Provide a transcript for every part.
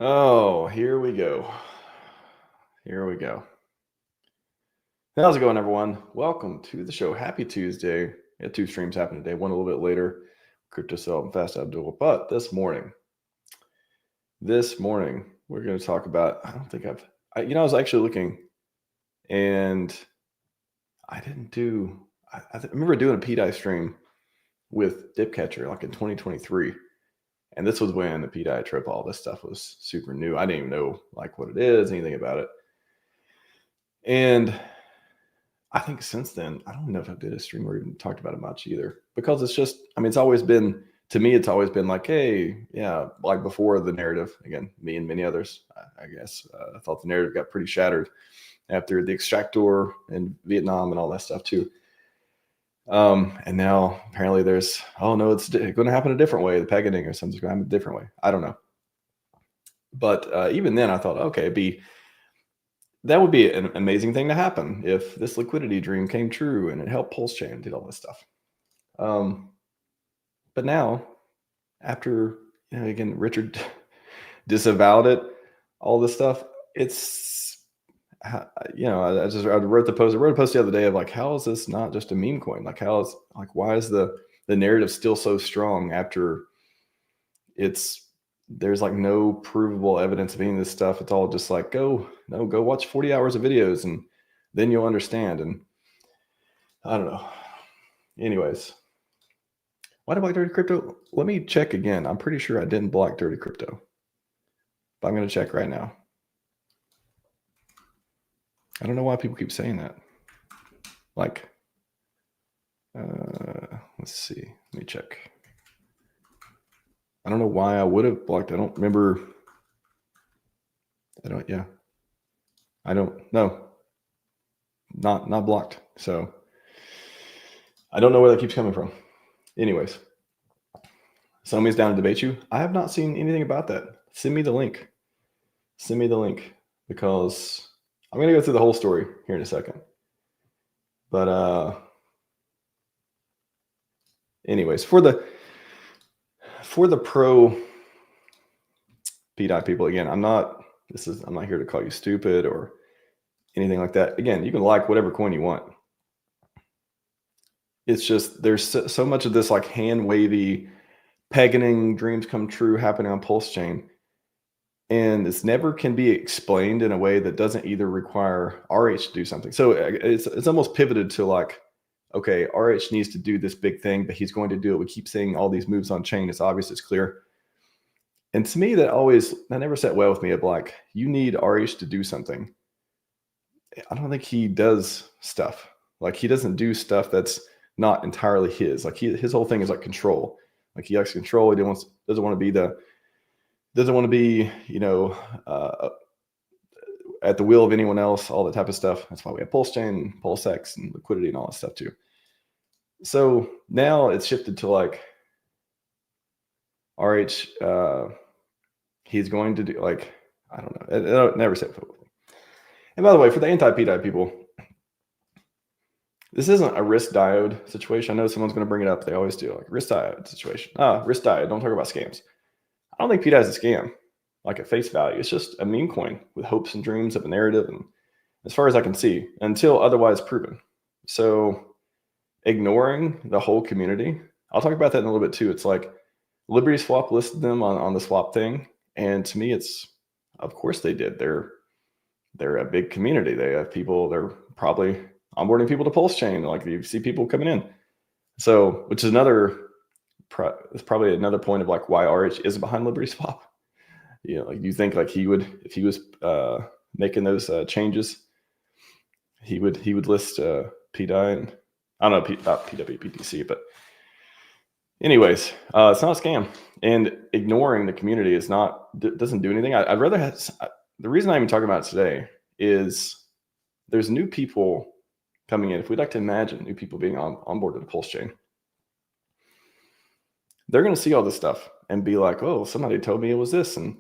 Oh, here we go. Here we go. How's it going, everyone? Welcome to the show. Happy Tuesday. We had two streams happen today, one a little bit later, Crypto Sell and Fast Abdul. But this morning, we're going to talk about, I don't think I was actually looking and I didn't do, I remember doing a pDAI stream with Dipcatcher like in 2023. And this was when the pDAI trip, all this stuff was super new. I didn't even know like what it is, anything about it. And I think since then, I don't know if I did a stream or even talked about it much either, because it's just, it's always been, to me, it's always been like, hey, yeah, like before the narrative, again, me and many others, I guess, I thought the narrative got pretty shattered after the extractor in Vietnam and all that stuff too. And now apparently there's, oh no, it's going to happen a different way. The packaging or something's going to happen a different way. I don't know. But even then I thought, okay, that would be an amazing thing to happen if this liquidity dream came true and it helped PulseChain and did all this stuff. But now, after, again, Richard disavowed it, all this stuff, it's, I wrote a post the other day of like, how is this not just a meme coin? Like, why is the narrative still so strong after there's like no provable evidence of any of this stuff. It's all just like, go watch 40 hours of videos and then you'll understand. And I don't know. Anyways, why did I block Dirty Crypto? Let me check again. I'm pretty sure I didn't block Dirty Crypto, but I'm going to check right now. I don't know why people keep saying that. Like, let's see. Let me check. I don't know why I would have blocked. I don't remember. I don't know. Not blocked. So I don't know where that keeps coming from. Anyways, somebody's down to debate you. I have not seen anything about that. Send me the link. Because I'm going to go through the whole story here in a second. But anyways, for the pro pDAI people, again, I'm not here to call you stupid or anything like that. Again, you can like whatever coin you want. It's just there's so much of this like hand wavy paganning dreams come true happening on PulseChain, and it's never can be explained in a way that doesn't either require RH to do something. So it's almost pivoted to like, okay, RH needs to do this big thing, but he's going to do it. We keep seeing all these moves on chain. It's obvious, it's clear. And to me, that never sat well with me of like, you need RH to do something. I don't think he does stuff. Like, he doesn't do stuff that's not entirely his. Like, his whole thing is like control. Like, he likes control. He doesn't want to be, at the will of anyone else, all that type of stuff. That's why we have PulseChain, PulseX, and liquidity and all that stuff too. So now it's shifted to like RH, he's going to do like, I don't know. It never said. And by the way, for the anti-pDAI people, this isn't a risk diode situation. I know someone's going to bring it up. They always do, like risk diode situation. Risk diode. Don't talk about scams. I don't think pDAI is a scam, like at face value. It's just a meme coin with hopes and dreams of a narrative, and as far as I can see, until otherwise proven. So ignoring the whole community, I'll talk about that in a little bit too. It's like Liberty Swap listed them on the swap thing, and to me, it's, of course they did. They're a big community. They have people. They're probably onboarding people to PulseChain. Like, you see people coming in. So, which is it's probably another point of like why RH is behind Liberty Swap. Like, you think like he would, if he was making those changes, he would list pDAI, and I don't know about PWPTC, but anyways, it's not a scam, and ignoring the community doesn't do anything. I'd rather have. The reason I'm even talking about it today is there's new people coming in. If we'd like to imagine new people being onboarded to PulseChain, they're going to see all this stuff and be like, oh, somebody told me it was this. And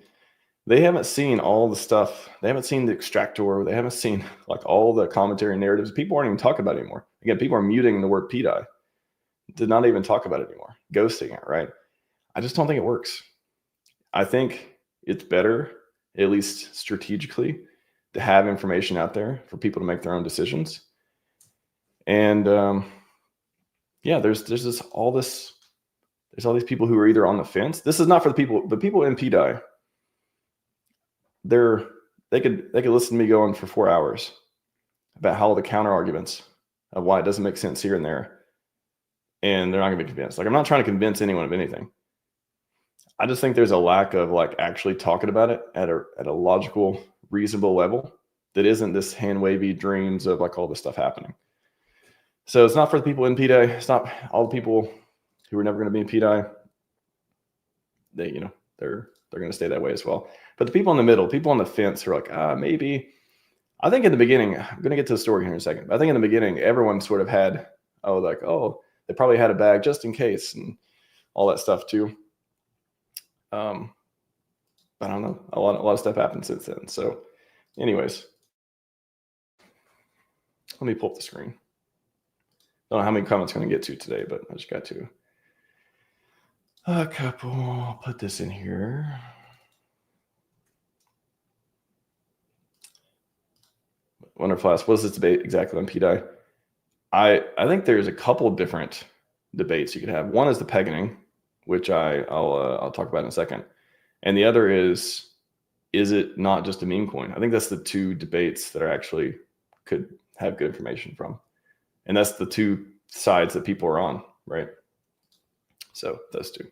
they haven't seen all the stuff. They haven't seen the extractor. They haven't seen like all the commentary narratives. People aren't even talking about it anymore. Again, people are muting the word pDAI. Did not even talk about it anymore. Ghosting it, right? I just don't think it works. I think it's better at least strategically, to have information out there for people to make their own decisions. And yeah, there's all these people who are either on the fence. This is not for the people in pDAI. They could listen to me go on for 4 hours about how all the counter arguments of why it doesn't make sense here and there, and they're not gonna be convinced. Like, I'm not trying to convince anyone of anything. I just think there's a lack of like actually talking about it at a logical, reasonable level that isn't this hand wavy dreams of like all this stuff happening. So it's not for the people in pDAI. It's not all the people who are never going to be in pDAI. They're going to stay that way as well. But the people in the middle, people on the fence are like, maybe. I think in the beginning, I'm going to get to the story here in a second. But I think in the beginning, everyone sort of had, they probably had a bag just in case and all that stuff too. But I don't know. A lot of stuff happened since then. So anyways, let me pull up the screen. Don't know how many comments I'm going to get to today, but I just got to a couple. I'll put this in here. Wonderful. What's this debate exactly on pDAI? I think there's a couple of different debates you could have. One is the pegging, which I'll talk about in a second, and the other is it not just a meme coin? I think that's the two debates that are actually could have good information from, and that's the two sides that people are on, right? So those two.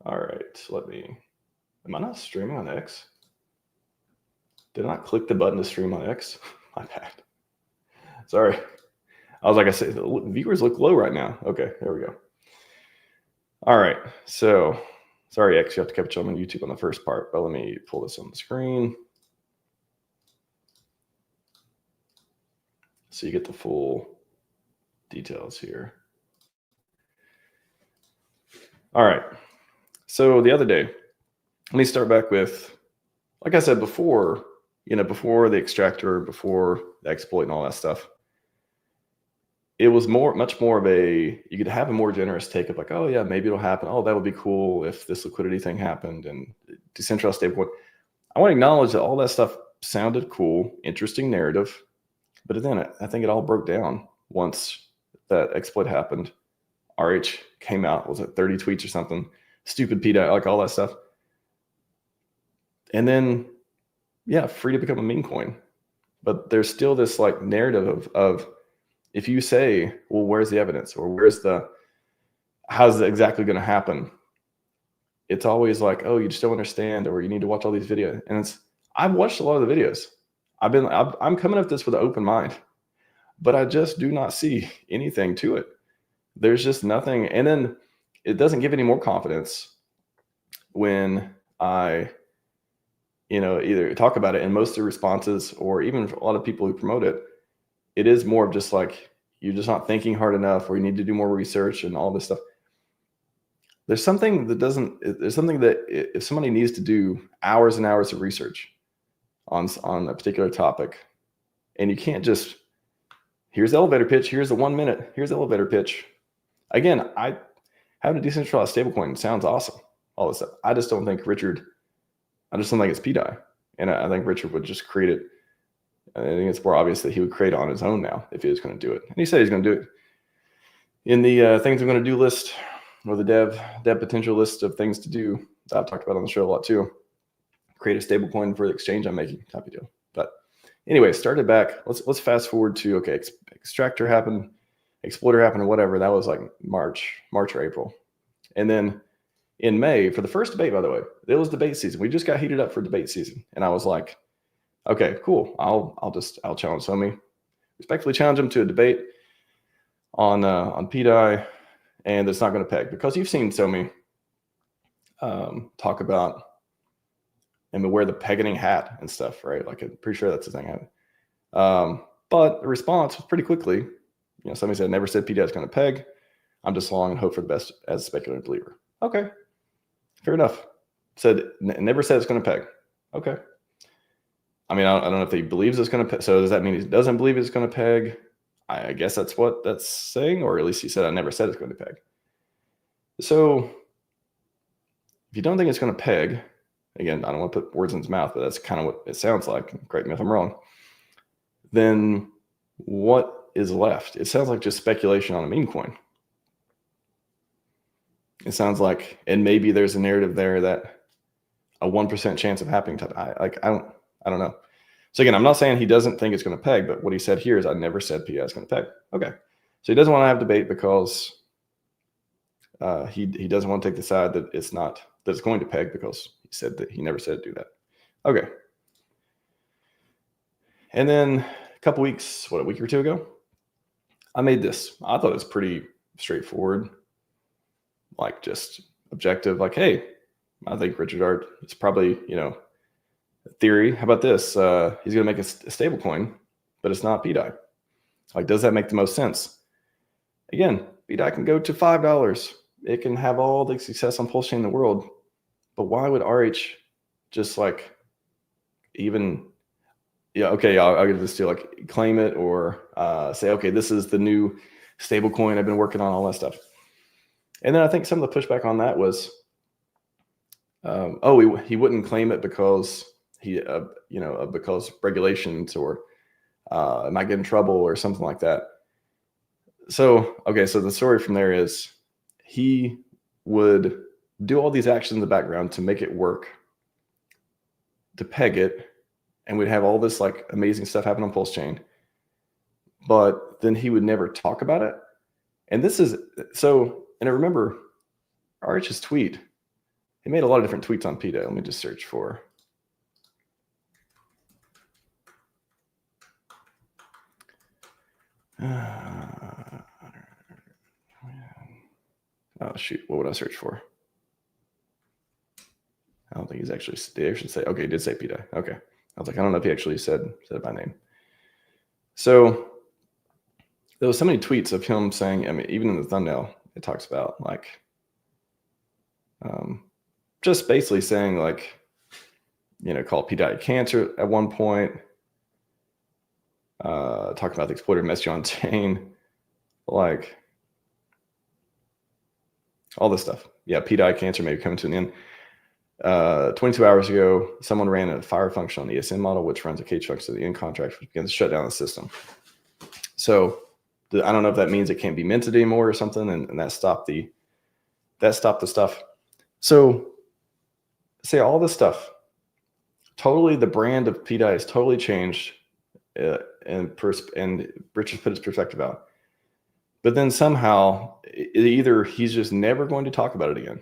All right, am I not streaming on X? Did I not click the button to stream on X? My bad. Sorry. I was like, I said, the viewers look low right now. Okay, there we go. All right, so sorry, X, you have to catch up on YouTube on the first part, but let me pull this on the screen so you get the full details here. All right, so the other day, let me start back with, like I said before, before the extractor, before the exploit and all that stuff, it was much more of you could have a more generous take of like, oh yeah, maybe it'll happen. Oh, that would be cool if this liquidity thing happened and decentralized stablecoin. I want to acknowledge that all that stuff sounded cool, interesting narrative, but then I think it all broke down once that exploit happened. RH came out, was it 30 tweets or something? Stupid pDAI, like all that stuff. And then, yeah, free to become a meme coin. But there's still this like narrative of if you say, well, where's the evidence, or how's it exactly going to happen? It's always like, oh, you just don't understand, or you need to watch all these videos. And I've watched a lot of the videos. I'm coming at this with an open mind, but I just do not see anything to it. There's just nothing. And then it doesn't give any more confidence when I, either talk about it in most of the responses, or even a lot of people who promote it. It is more of just like, you're just not thinking hard enough, or you need to do more research and all this stuff. There's something that if somebody needs to do hours and hours of research on a particular topic, and you can't just, here's the elevator pitch, here's the 1 minute, here's the elevator pitch. Again, having a decentralized stablecoin sounds awesome, all this stuff. I just don't think it's pDAI. And I think Richard would just create it. I think it's more obvious that he would create it on his own now if he was going to do it. And he said he's going to do it. In the things I'm going to do list, or the dev potential list of things to do that I've talked about on the show a lot too, create a stable coin for the exchange I'm making, type of deal. But anyway, started back. Let's fast forward to, okay, extractor happened, exploiter happened, or whatever. That was like March or April. And then in May, for the first debate, by the way, it was debate season. We just got heated up for debate season. And I was like, okay, cool. I'll challenge Somi. Respectfully challenge him to a debate on pDAI, and it's not going to peg, because you've seen Somi talk about and wear the pegging hat and stuff, right? Like, I'm pretty sure that's the thing. But the response was pretty quickly. Somebody said, never said pDAI is going to peg. I'm just long and hope for the best as a speculative believer. Okay, fair enough. Never said it's going to peg. Okay. I mean, I don't know if he believes it's going to peg. So does that mean he doesn't believe it's going to peg? I guess that's what that's saying, or at least he said, I never said it's going to peg. So if you don't think it's going to peg, again, I don't want to put words in his mouth, but that's kind of what it sounds like. Correct me if I'm wrong. Then what is left? It sounds like just speculation on a meme coin. It sounds like, and maybe there's a narrative there that a 1% chance of happening. I don't know. So again, I'm not saying he doesn't think it's going to peg, but what he said here is I never said pDAI is going to peg. Okay. So he doesn't want to have debate because he doesn't want to take the side that it's going to peg, because he said that he never said do that. Okay. And then a couple weeks, a week or two ago, I made this. I thought it was pretty straightforward, like just objective, like, hey, I think Richard Art is probably, theory. How about this? He's going to make a stable coin, but it's not pDAI. Like, does that make the most sense? Again, pDAI can go to $5. It can have all the success on PulseChain in the world. But why would RH just like even, okay, I'll get this to like claim it or say, okay, this is the new stable coin I've been working on, all that stuff. And then I think some of the pushback on that was, he wouldn't claim it because because regulations or might get in trouble or something like that. So, okay, so the story from there is he would do all these actions in the background to make it work, to peg it, and we'd have all this like amazing stuff happen on PulseChain, but then he would never talk about it. And this is so, and I remember RH's tweet. He made a lot of different tweets on pDAI. Let me just search for. Oh shoot, what would I search for? I don't think he's actually, they should say, okay, he did say pDAI. Okay. I was like, I don't know if he actually said it by name. So there was so many tweets of him saying, I mean, even in the thumbnail, it talks about like, just basically saying like, call pDAI cancer at one point, talking about the exploited message on chain, like all this stuff. Yeah, pDAI cancer may be coming to an end. 22 hours ago, someone ran a fire function on the ESN model, which runs a cage function to the end contract, which begins to shut down the system. So I don't know if that means it can't be minted anymore or something, and that stopped the stuff. So say all this stuff, totally the brand of pDAI has totally changed, and Richard put his perspective out. But then somehow either he's just never going to talk about it again,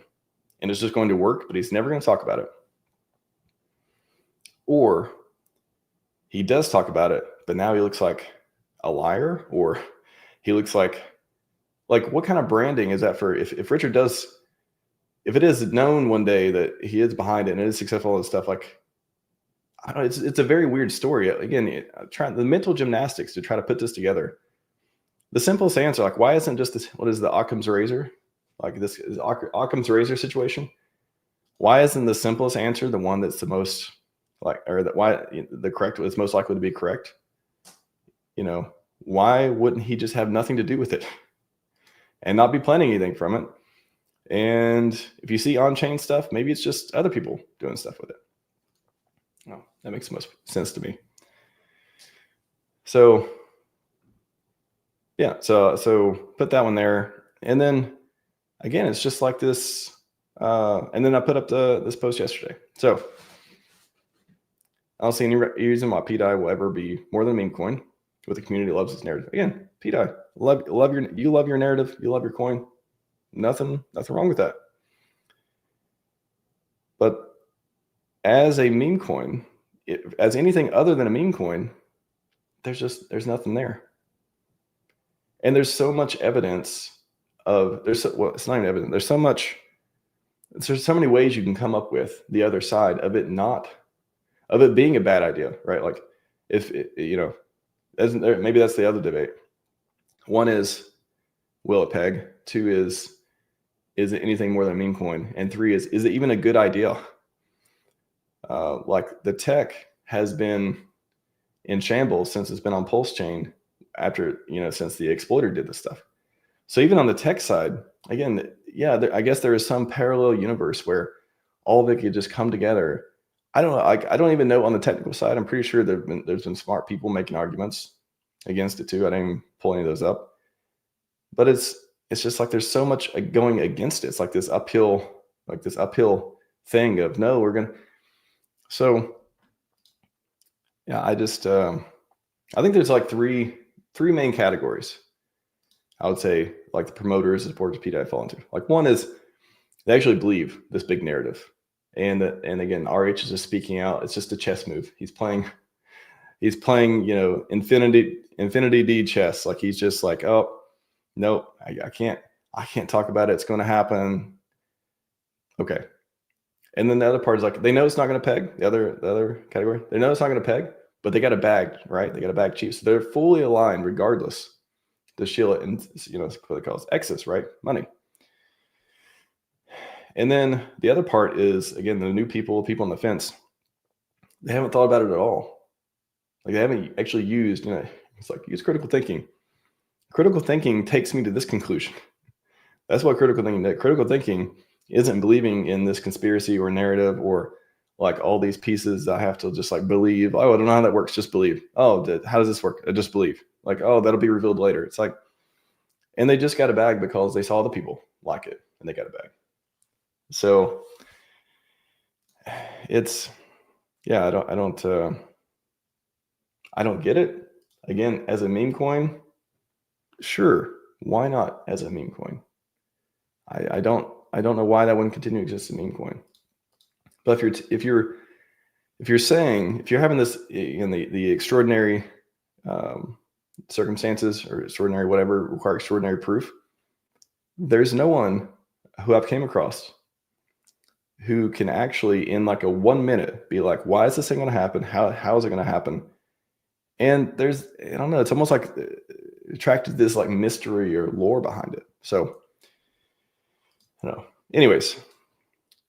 and it's just going to work, but he's never going to talk about it. Or he does talk about it, but now he looks like a liar, or he looks like what kind of branding is that for? If Richard does, if it is known one day that he is behind it and it is successful and stuff, like, I don't know, it's a very weird story. Again, trying the mental gymnastics to try to put this together. The simplest answer, like, why isn't just this, what is the Occam's razor? Like this is Occam's razor situation. Why isn't the simplest answer the one that's the most the correct, it's most likely to be correct? Why wouldn't he just have nothing to do with it and not be planning anything from it? And if you see on-chain stuff, maybe it's just other people doing stuff with it. No, that makes the most sense to me. So yeah, so put that one there. And then again, it's just like this. And then I put up this post yesterday. So I don't see any reason why pDAI will ever be more than a meme coin. What the community loves its narrative. Again, pDAI, you love your narrative, you love your coin. Nothing wrong with that. But as a meme coin, as anything other than a meme coin, there's nothing there. And there's so much evidence it's not even evidence. There's so many ways you can come up with the other side of it being a bad idea, right? Like if maybe that's the other debate. One is, will it peg? Two is it anything more than a meme coin? And three is it even a good idea? Like the tech has been in shambles since it's been on PulseChain after, since the exploiter did this stuff. So even on the tech side, again, yeah, I guess there is some parallel universe where all of it could just come together. I don't know. I don't even know on the technical side. I'm pretty sure there's been smart people making arguments against it too. I didn't even pull any of those up. But it's just like there's so much going against it. It's like this uphill thing of no, we're gonna. So yeah, I just I think there's like three main categories. I would say like the promoters and supporters of pDAI fall into. Like one is they actually believe this big narrative, and again, RH is just speaking out. It's just a chess move. He's playing, infinity D chess. Like he's just like, oh, nope, I can't talk about it. It's going to happen. Okay. And then the other part is like, they know it's not going to peg. The other category, they know it's not going to peg, but they got a bag, right? They got a bag cheap. So they're fully aligned regardless to shield it. And, it's what they call it, excess, right? Money. And then the other part is, again, the new people on the fence, they haven't thought about it at all. Like they haven't actually used, it's like use critical thinking. Critical thinking takes me to this conclusion. That's what critical thinking isn't believing in this conspiracy or narrative or like all these pieces I have to just like believe. Oh, I don't know how that works. Just believe. Oh, how does this work? I just believe. Like, oh, that'll be revealed later. It's like, and they just got a bag because they saw the people like it and they got a bag. So it's, yeah, I don't get it. Again, as a meme coin, sure, why not as a meme coin? I don't know why that wouldn't continue to exist as a meme coin. But if you're having this in the extraordinary circumstances or extraordinary whatever require extraordinary proof, there's no one who I've came across who can actually in like a 1 minute be like, why is this thing going to happen? How is it going to happen? And there's, I don't know, it's almost like attracted this like mystery or lore behind it. So, anyways,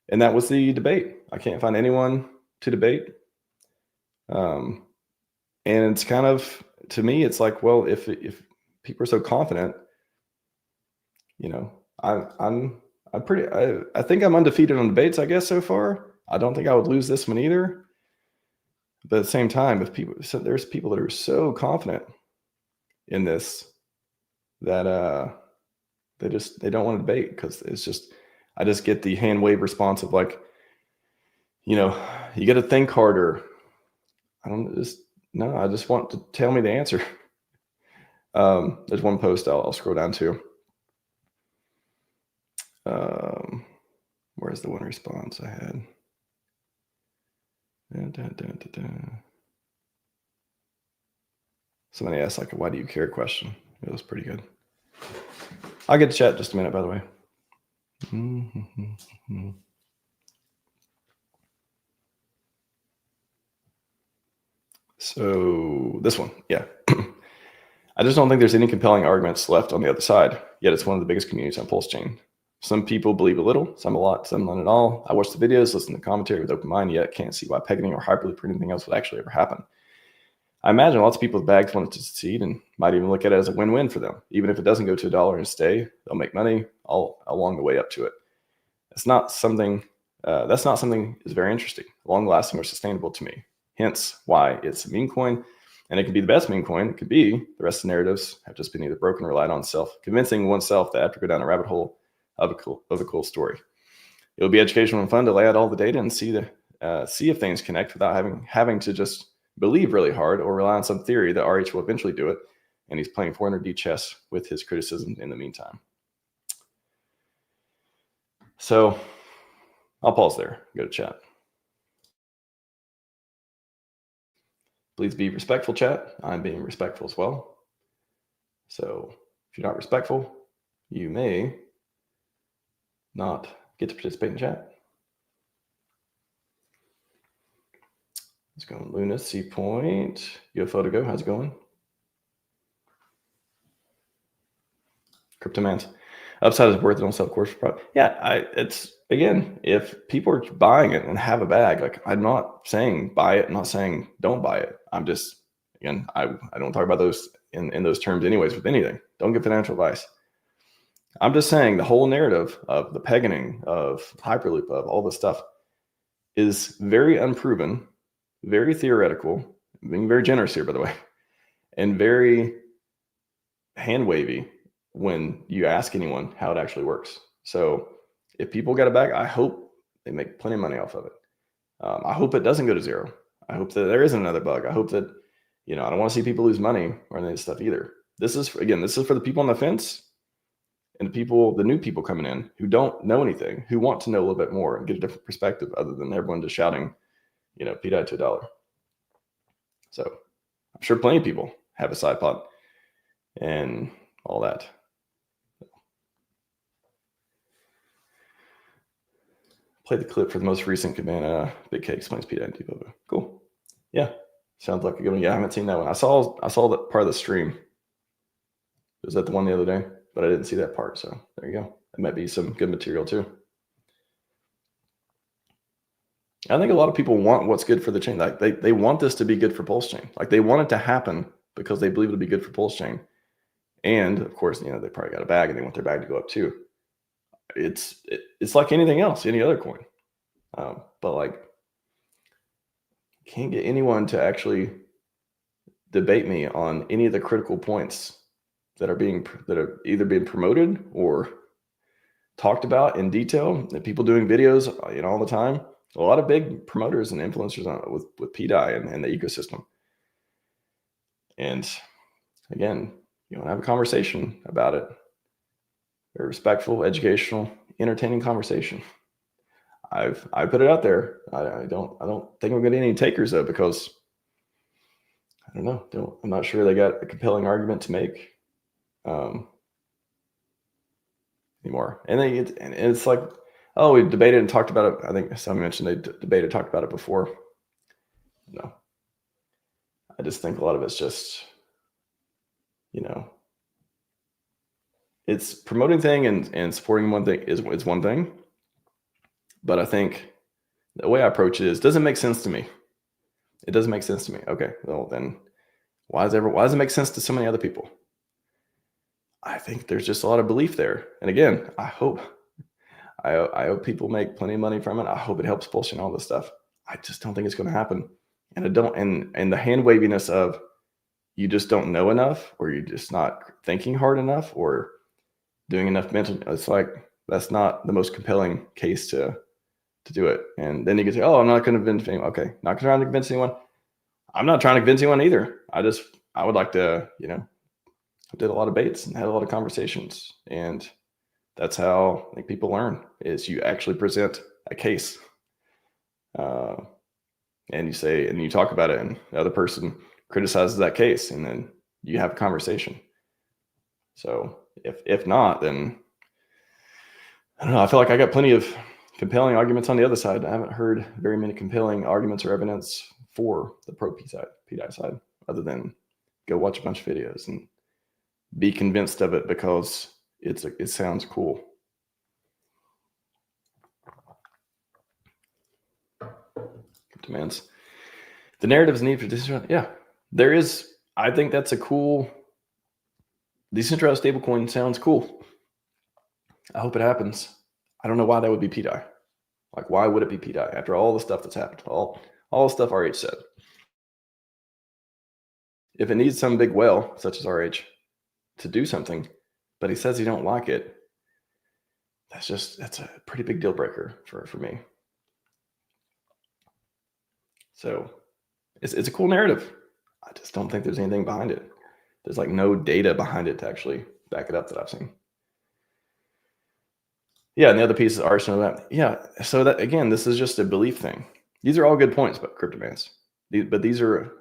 and that was the debate. I can't find anyone to debate. And it's kind of, to me, it's like, well, if people are so confident, I think I'm undefeated on debates, I guess, so far. I don't think I would lose this one either. But at the same time, there's people that are so confident in this that they don't want to debate because it's just, I just get the hand wave response of like, you got to think harder. I just want to tell me the answer. There's one post I'll scroll down to. Where's the one response I had? Somebody asked like a "why do you care" question. It was pretty good. I'll get to chat in just a minute, by the way. So this one, yeah. I just don't think there's any compelling arguments left on the other side, yet it's one of the biggest communities on PulseChain. Some people believe a little, some a lot, some none at all. I watch the videos, listen to the commentary with open mind, yet can't see why pegging or hyperloop or anything else would actually ever happen. I imagine lots of people with bags want it to succeed and might even look at it as a win-win for them. Even if it doesn't go to $1 and stay, they'll make money all along the way up to it. That's not something is very interesting, long-lasting, or sustainable to me. Hence why it's a meme coin, and it can be the best meme coin. It could be the rest of the narratives have just been either broken or relied on convincing oneself that I have to go down a rabbit hole of a cool story. It will be educational and fun to lay out all the data and see if things connect without having to just believe really hard or rely on some theory that RH will eventually do it, and he's playing 400D chess with his criticism in the meantime. So I'll pause there, go to chat. Please be respectful, chat. I'm being respectful as well. So if you're not respectful, you may not get to participate in chat. Let's go Luna, C Point, UFO to go. How's it going? Cryptomans. Upside is worth it on self-course. Yeah, it's again, if people are buying it and have a bag, like I'm not saying buy it, I'm not saying don't buy it. I'm just, again, I don't talk about those in those terms anyways with anything. Don't get financial advice. I'm just saying the whole narrative of the pegging, of Hyperloop, of all this stuff, is very unproven, very theoretical, being very generous here, by the way, and very hand wavy when you ask anyone how it actually works. So if people get it back, I hope they make plenty of money off of it. I hope it doesn't go to zero. I hope that there isn't another bug. I hope that, I don't want to see people lose money or any of this stuff either. This is for the people on the fence and the new people coming in who don't know anything, who want to know a little bit more and get a different perspective other than everyone just shouting, pDAI to $1. So I'm sure plenty of people have a side pot and all that. Play the clip for the most recent Cabana. Big K explains pDAI and T-Bobo. Cool. Yeah. Sounds like a good one. Yeah, I haven't seen that one. I saw that part of the stream. Was that the one the other day? But I didn't see that part. So there you go. That might be some good material too. I think a lot of people want what's good for the chain. Like they want this to be good for PulseChain. Like they want it to happen because they believe it'll be good for PulseChain. And of course, they probably got a bag and they want their bag to go up too. It's like anything else, any other coin. But like, can't get anyone to actually debate me on any of the critical points that are either being promoted or talked about in detail. That people doing videos, all the time. A lot of big promoters and influencers with pDAI and the ecosystem. And again, have a conversation about it. Very respectful, educational, entertaining conversation. I put it out there. I don't think we're going to get any takers though, because I don't know. I'm not sure they got a compelling argument to make anymore. And it's like, oh, we debated and talked about it. I think somebody mentioned they debated, talked about it before. No, I just think a lot of it's just, it's promoting thing and supporting one thing is one thing. But I think the way I approach it is, doesn't make sense to me. It doesn't make sense to me. Okay, well then, why does it make sense to so many other people? I think there's just a lot of belief there. And again, I hope people make plenty of money from it. I hope it helps PulseChain and all this stuff. I just don't think it's going to happen. And and the hand waviness of you just don't know enough, or you're just not thinking hard enough, or doing enough mental. It's like, that's not the most compelling case to do it. And then you can say, oh, I'm not going to convince anyone. Okay, not trying to convince anyone. I'm not trying to convince anyone either. I would like to, I did a lot of debates and had a lot of conversations. And that's how I think people learn, is you actually present a case. And you talk about it, and the other person criticizes that case, and then you have a conversation. So if not, then I don't know. I feel like I got plenty of compelling arguments on the other side. I haven't heard very many compelling arguments or evidence for the pro pDAI side, other than go watch a bunch of videos and be convinced of it because it sounds cool. Demands. The narrative is needed for decentralized. Yeah, there is. I think that's a cool. Decentralized stablecoin sounds cool. I hope it happens. I don't know why that would be pDAI. Like, why would it be pDAI after all the stuff that's happened? All the stuff RH said. If it needs some big whale, such as RH, to do something, but he says he don't like it, that's a pretty big deal breaker for me. So it's a cool narrative. I just don't think there's anything behind it. There's like no data behind it to actually back it up that I've seen. Yeah, and the other piece is RHMax. Yeah, so that, again, this is just a belief thing. These are all good points about CryptoMans. But these are,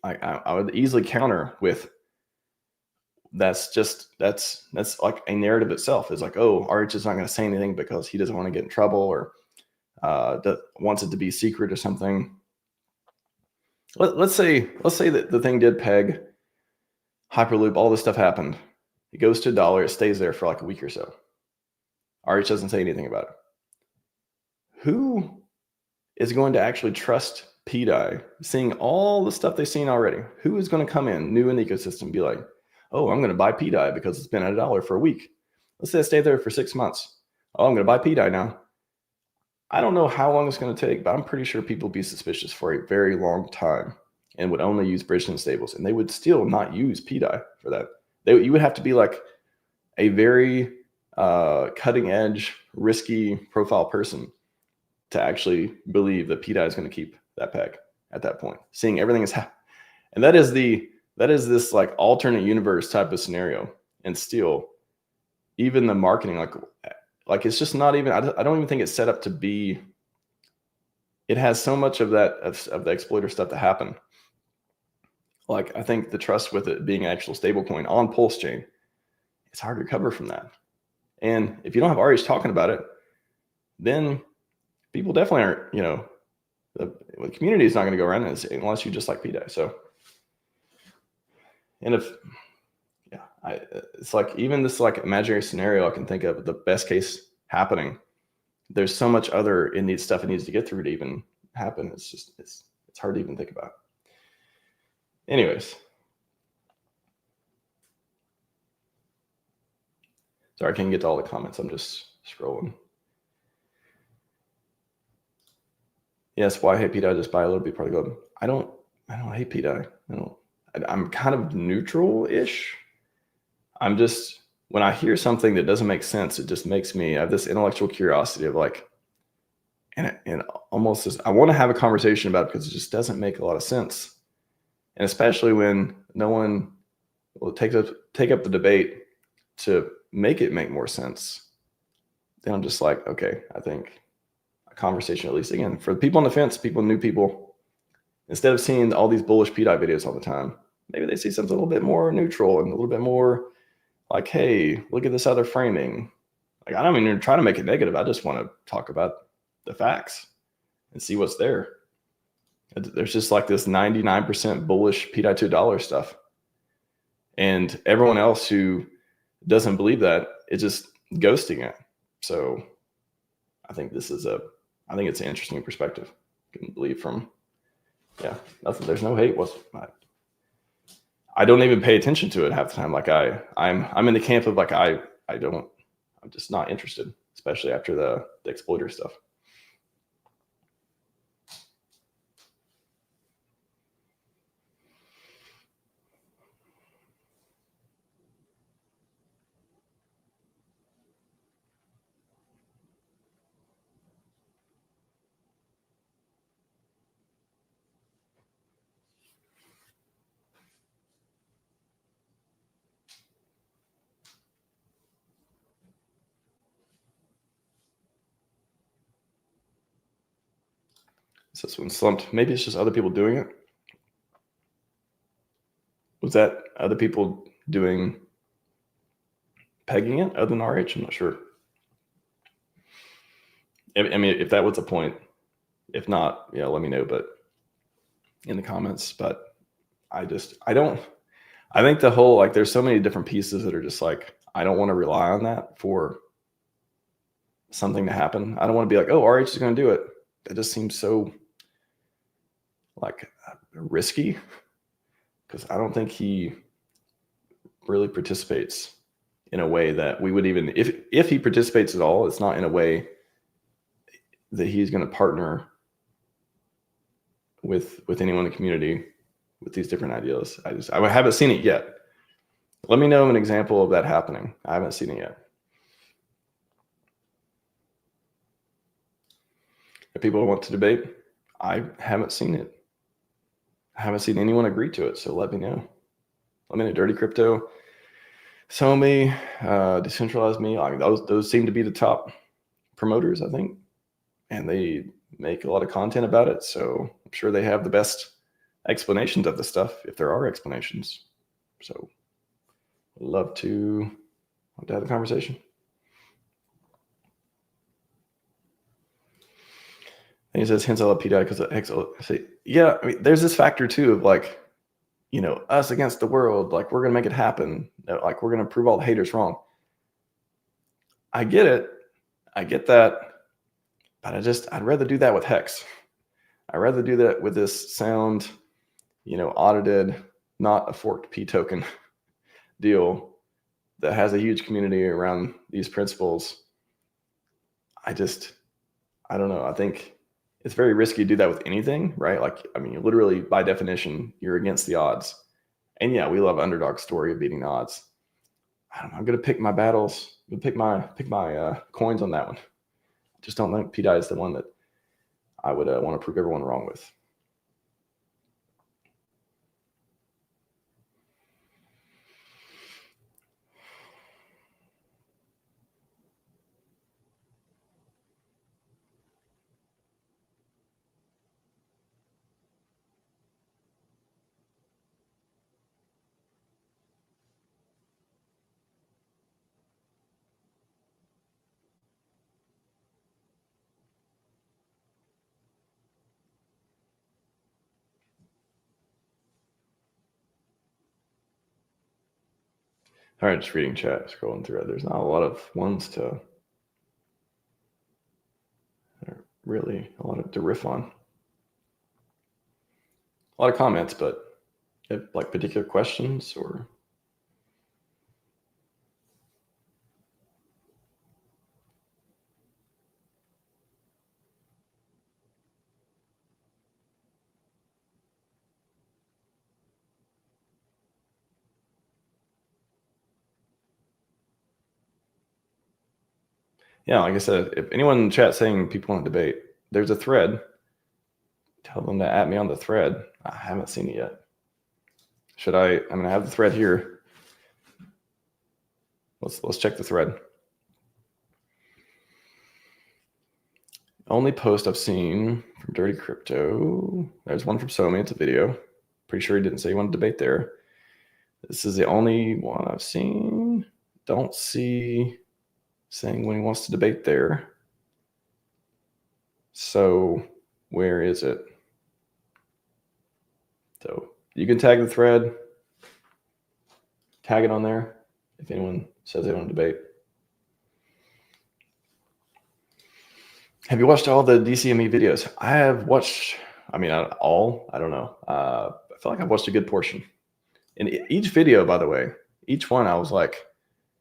I would easily counter with, that's like a narrative itself. It's like, oh, RH is not going to say anything because he doesn't want to get in trouble, or wants it to be secret or something. Let's say that the thing did peg, Hyperloop, all this stuff happened. It goes to $1. It stays there for like a week or so. RH doesn't say anything about it. Who is going to actually trust pDAI, seeing all the stuff they've seen already? Who is going to come in new in the ecosystem and be like, oh, I'm going to buy pDAI because it's been at $1 for a week. Let's say I stay there for 6 months. Oh, I'm going to buy pDAI now. I don't know how long it's going to take, but I'm pretty sure people would be suspicious for a very long time and would only use bridge and stables, and they would still not use pDAI for that. You would have to be like a very cutting edge, risky profile person to actually believe that pDAI is going to keep that peg at that point, seeing everything is happening. And that is this like alternate universe type of scenario. And still, even the marketing, like it's just not even, I don't even think it's set up to be, it has so much of that, of the exploiter stuff to happen. Like, I think the trust with it being an actual stable coin on PulseChain, it's hard to recover from that. And if you don't have RH talking about it, then people definitely aren't, the community is not going to go around unless you just like pDAI. So, and it's like, even this like imaginary scenario I can think of, the best case happening, there's so much other stuff it needs to get through to even happen. It's just, it's hard to even think about. Anyways. Sorry, I can't get to all the comments. I'm just scrolling. Yes, why hate pDAI? Just buy a little bit part of the globe. I don't hate pDAI. I'm kind of neutral-ish. I'm just, when I hear something that doesn't make sense, it just makes me, I have this intellectual curiosity of like, and almost just, I want to have a conversation about it because it just doesn't make a lot of sense. And especially when no one will take up the debate to make it make more sense, then I'm just like, okay, I think a conversation, at least again, for the people on the fence, new people, instead of seeing all these bullish pDAI videos all the time, maybe they see something a little bit more neutral and a little bit more like, hey, look at this other framing. Like, I don't even try to make it negative. I just want to talk about the facts and see what's there. There's just like this 99% bullish pDAI to $1 stuff. And everyone else who doesn't believe that, it's just ghosting it. So I think it's an interesting perspective. You can believe from, nothing. There's no hate. I don't even pay attention to it half the time. Like I'm in the camp of like, I'm just not interested, especially after the exploiter stuff. So this one slumped. Maybe it's just other people doing it. Was that other people pegging it other than RH? I'm not sure. I mean, if that was a point, if not, let me know, but in the comments. But I think the whole, like, there's so many different pieces that are just like, I don't want to rely on that for something to happen. I don't want to be like, oh, RH is going to do it. That just seems so like risky, because I don't think he really participates in a way that we would even, if he participates at all, it's not in a way that he's going to partner with anyone in the community with these different ideas. I haven't seen it yet. Let me know an example of that happening. I haven't seen it yet. If people want to debate, I haven't seen it. I haven't seen anyone agree to it. So let me know. Let me know. Dirty Crypto, Somi, Decentralized Me. I mean, those seem to be the top promoters, I think, and they make a lot of content about it. So I'm sure they have the best explanations of the stuff, if there are explanations. So I'd love to have a conversation. And he says, hence I love pDAI because of X. Yeah, I mean, there's this factor too of like, us against the world. Like, we're going to make it happen. Like, we're going to prove all the haters wrong. I get it. I get that. But I'd rather do that with Hex. I'd rather do that with this sound, audited, not a forked P token deal that has a huge community around these principles. I don't know. I think it's very risky to do that with anything, right? Like, I mean, literally by definition, you're against the odds. And yeah, we love underdog story of beating the odds. I don't know. I'm gonna pick my battles. I'm gonna pick my coins on that one. I just don't think pDAI is the one that I would want to prove everyone wrong with. All right, just reading chat, scrolling through it. There's not a lot of ones to really a lot to riff on. A lot of comments, but like particular questions or. Yeah, like I said, if anyone in the chat saying people want to debate, there's a thread. Tell them to add me on the thread. I haven't seen it yet. Should I? I'm gonna have the thread here. Let's check the thread. Only post I've seen from Dirty Crypto. There's one from Somi. It's a video. Pretty sure he didn't say he wanted to debate there. This is the only one I've seen. Don't see saying when he wants to debate there. So where is it? So you can tag the thread, tag it on there if anyone says they want to debate. Have you watched all the DCME videos? I have watched, I mean, not all, I don't know. I feel like I've watched a good portion. And each video, by the way, each one I was like,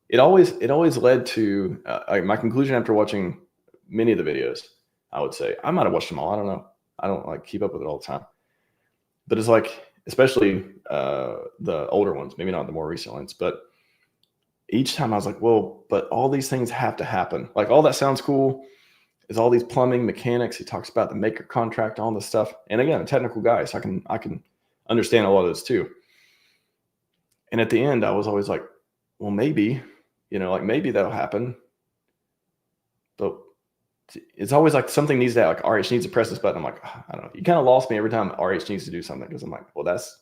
it always led to my conclusion after watching many of the videos. I would say I might have watched them all. I don't know. I don't like keep up with it all the time. But it's like, especially the older ones, maybe not the more recent ones, but each time I was like, well, but all these things have to happen. Like all that sounds cool. Is all these plumbing mechanics. He talks about the maker contract, all this stuff. And again, a technical guy, so I can understand a lot of this too. And at the end, I was always like, well, maybe, like maybe that'll happen. But it's always like something needs to, like RH needs to press this button. I'm like, I don't know. You kind of lost me every time RH needs to do something because I'm like, well, that's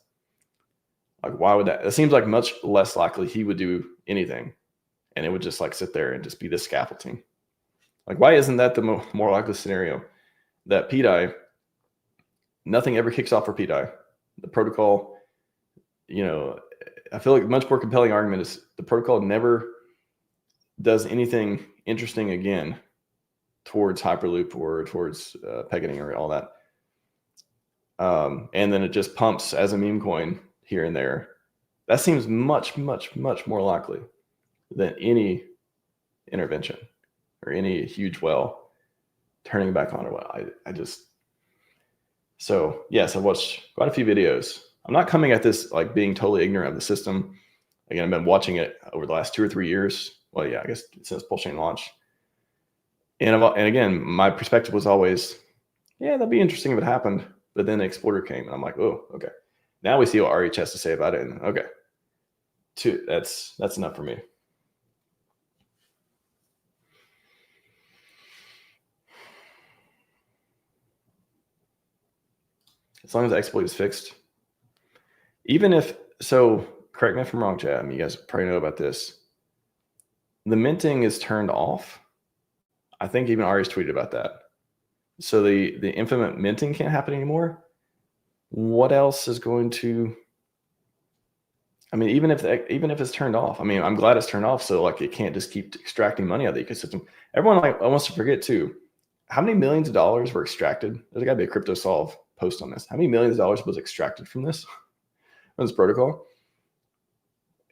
like, why would that? It seems like much less likely he would do anything. And it would just like sit there and just be this scaffolding. Like, why isn't that the more likely scenario? That pDAI, nothing ever kicks off for pDAI. The protocol, I feel like a much more compelling argument is the protocol never does anything interesting again towards Hyperloop or towards pegging or all that. And then it just pumps as a meme coin here and there. That seems much, much, much more likely than any intervention or any huge well turning back on a well. I just, so yes, I watched quite a few videos. I'm not coming at this like being totally ignorant of the system. Again, I've been watching it over the last 2 or 3 years. Well, yeah, I guess since PulseChain launched. And again, my perspective was always, yeah, that'd be interesting if it happened. But then the exploiter came and I'm like, oh, okay. Now we see what RH has to say about it. And okay, that's enough for me. As long as the exploit is fixed. Even if, so correct me if I'm wrong, Chad. I mean, you guys probably know about this. The minting is turned off. I think even Ari's tweeted about that. So the infinite minting can't happen anymore. What else is going to, I mean, even if it's turned off, I mean, I'm glad it's turned off. So like it can't just keep extracting money out of the ecosystem. Everyone like wants to forget too, how many millions of dollars were extracted? There's got to be a crypto solve post on this. How many millions of dollars was extracted from this protocol?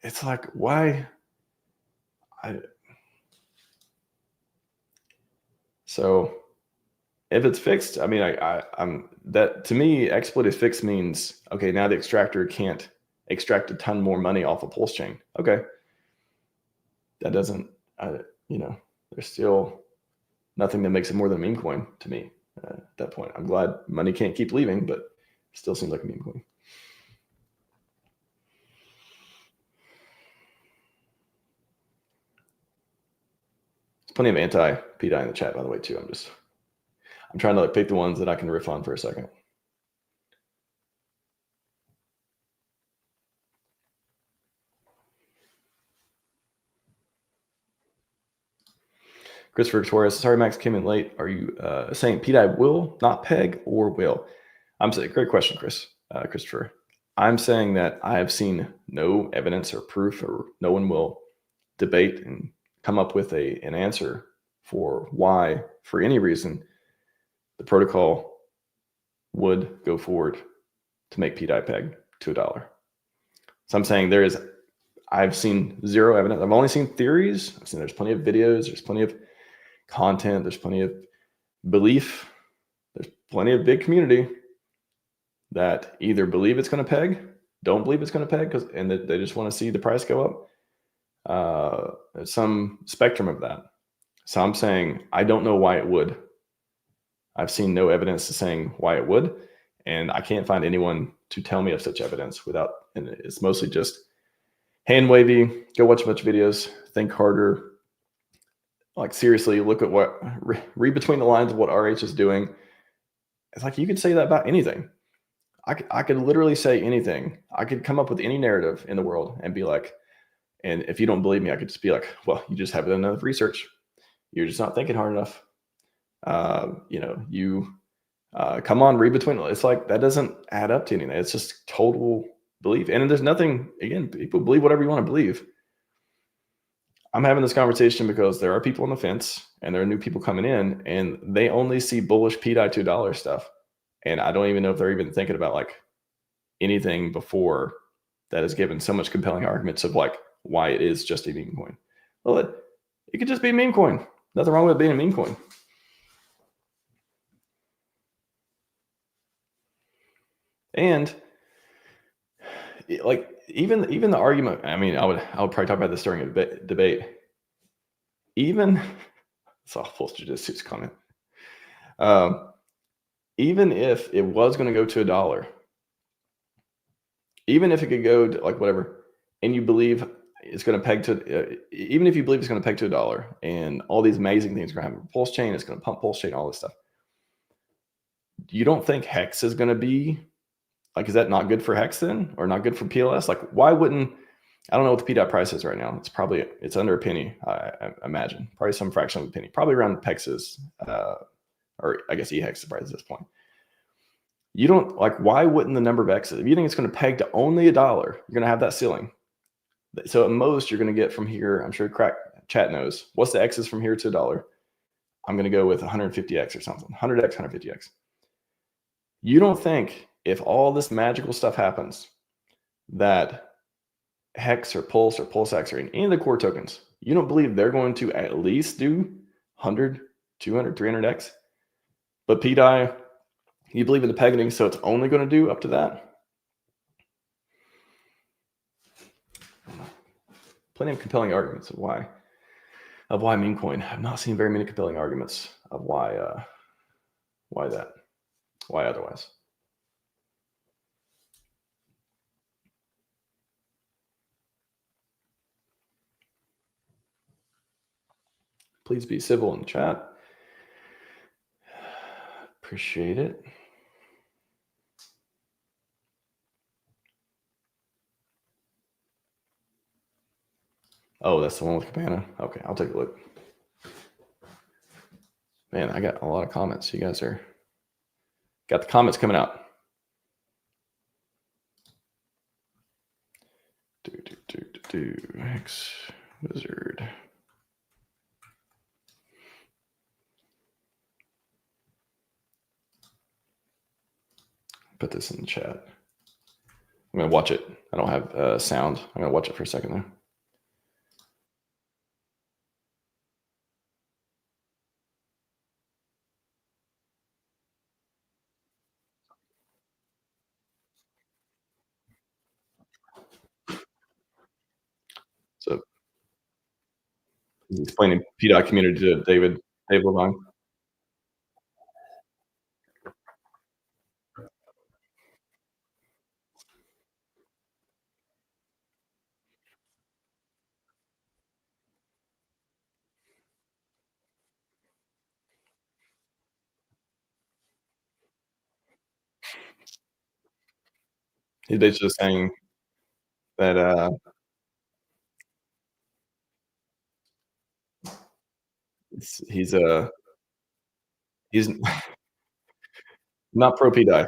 It's like, why? So if it's fixed, I mean, I'm that to me, exploited fixed means, okay, now the extractor can't extract a ton more money off of PulseChain. Okay. That doesn't, there's still nothing that makes it more than a meme coin to me at that point. I'm glad money can't keep leaving, but it still seems like a meme coin. There's plenty of anti-pDAI in the chat, by the way, too. I'm trying to pick the ones that I can riff on for a second. Christopher Torres, sorry, Max came in late. Are you saying pDAI will not peg or will? I'm saying, great question, Christopher. I'm saying that I have seen no evidence or proof, or no one will debate and come up with an answer for why, for any reason, the protocol would go forward to make pDAI peg to $1. So I'm saying I've seen zero evidence. I've only seen theories. I've seen there's plenty of videos. There's plenty of content. There's plenty of belief. There's plenty of big community that either believe it's going to peg, don't believe it's going to peg, and they just want to see the price go up. Some spectrum of that. So I'm saying I don't know why it would. I've seen no evidence to saying why it would, and I can't find anyone to tell me of such evidence and it's mostly just hand wavy, go watch a bunch of videos, think harder. Like, seriously, look at read between the lines of what RH is doing. It's like, you could say that about anything. I could literally say anything. I could come up with any narrative in the world and be like, and if you don't believe me, I could just be like, well, you just haven't done enough research. You're just not thinking hard enough. Come on, read between. It's like, that doesn't add up to anything. It's just total belief. And there's nothing, again, people believe whatever you want to believe. I'm having this conversation because there are people on the fence and there are new people coming in, and they only see bullish pDAI to $1 stuff. And I don't even know if they're even thinking about like anything before that has given so much compelling arguments of like why it is just a meme coin. Well, it could just be a meme coin. Nothing wrong with it being a meme coin. And like even the argument, I mean, I would probably talk about this during a debate. Even it's awful to just use comment. Even if it was going to go to $1, even if it could go to like whatever, and you believe it's going to peg to, even if you believe it's going to peg to $1, and all these amazing things are going to happen, PulseChain, it's going to pump PulseChain, all this stuff. You don't think Hex is going to be like, is that not good for Hex then, or not good for PLS? Like, why wouldn't, I don't know what the pDAI price is right now. It's under a penny, I imagine, probably some fraction of a penny, probably around Hex's, or I guess eHex's price at this point. You don't like, why wouldn't the number of X's, if you think it's going to peg to only $1, you're going to have that ceiling. So at most you're going to get from here, I'm sure chat knows, what's the X's from here to $1? I'm going to go with 150X or something, 100X, 150X. You don't think if all this magical stuff happens that Hex or Pulse or PulseX or any of the core tokens, you don't believe they're going to at least do 100, 200, 300X? But pDAI, you believe in the pegging, so it's only going to do up to that? Plenty of compelling arguments of why meme coin. I've not seen very many compelling arguments of why otherwise. Please be civil in the chat. Appreciate it. Oh, that's the one with Cabana. Okay, I'll take a look. Man, I got a lot of comments. You guys got the comments coming out. X Wizard. Put this in the chat. I'm going to watch it. I don't have sound. I'm going to watch it for a second though. He's explaining pDAI community to David Levine. He's basically just saying that he's not pro pDAI.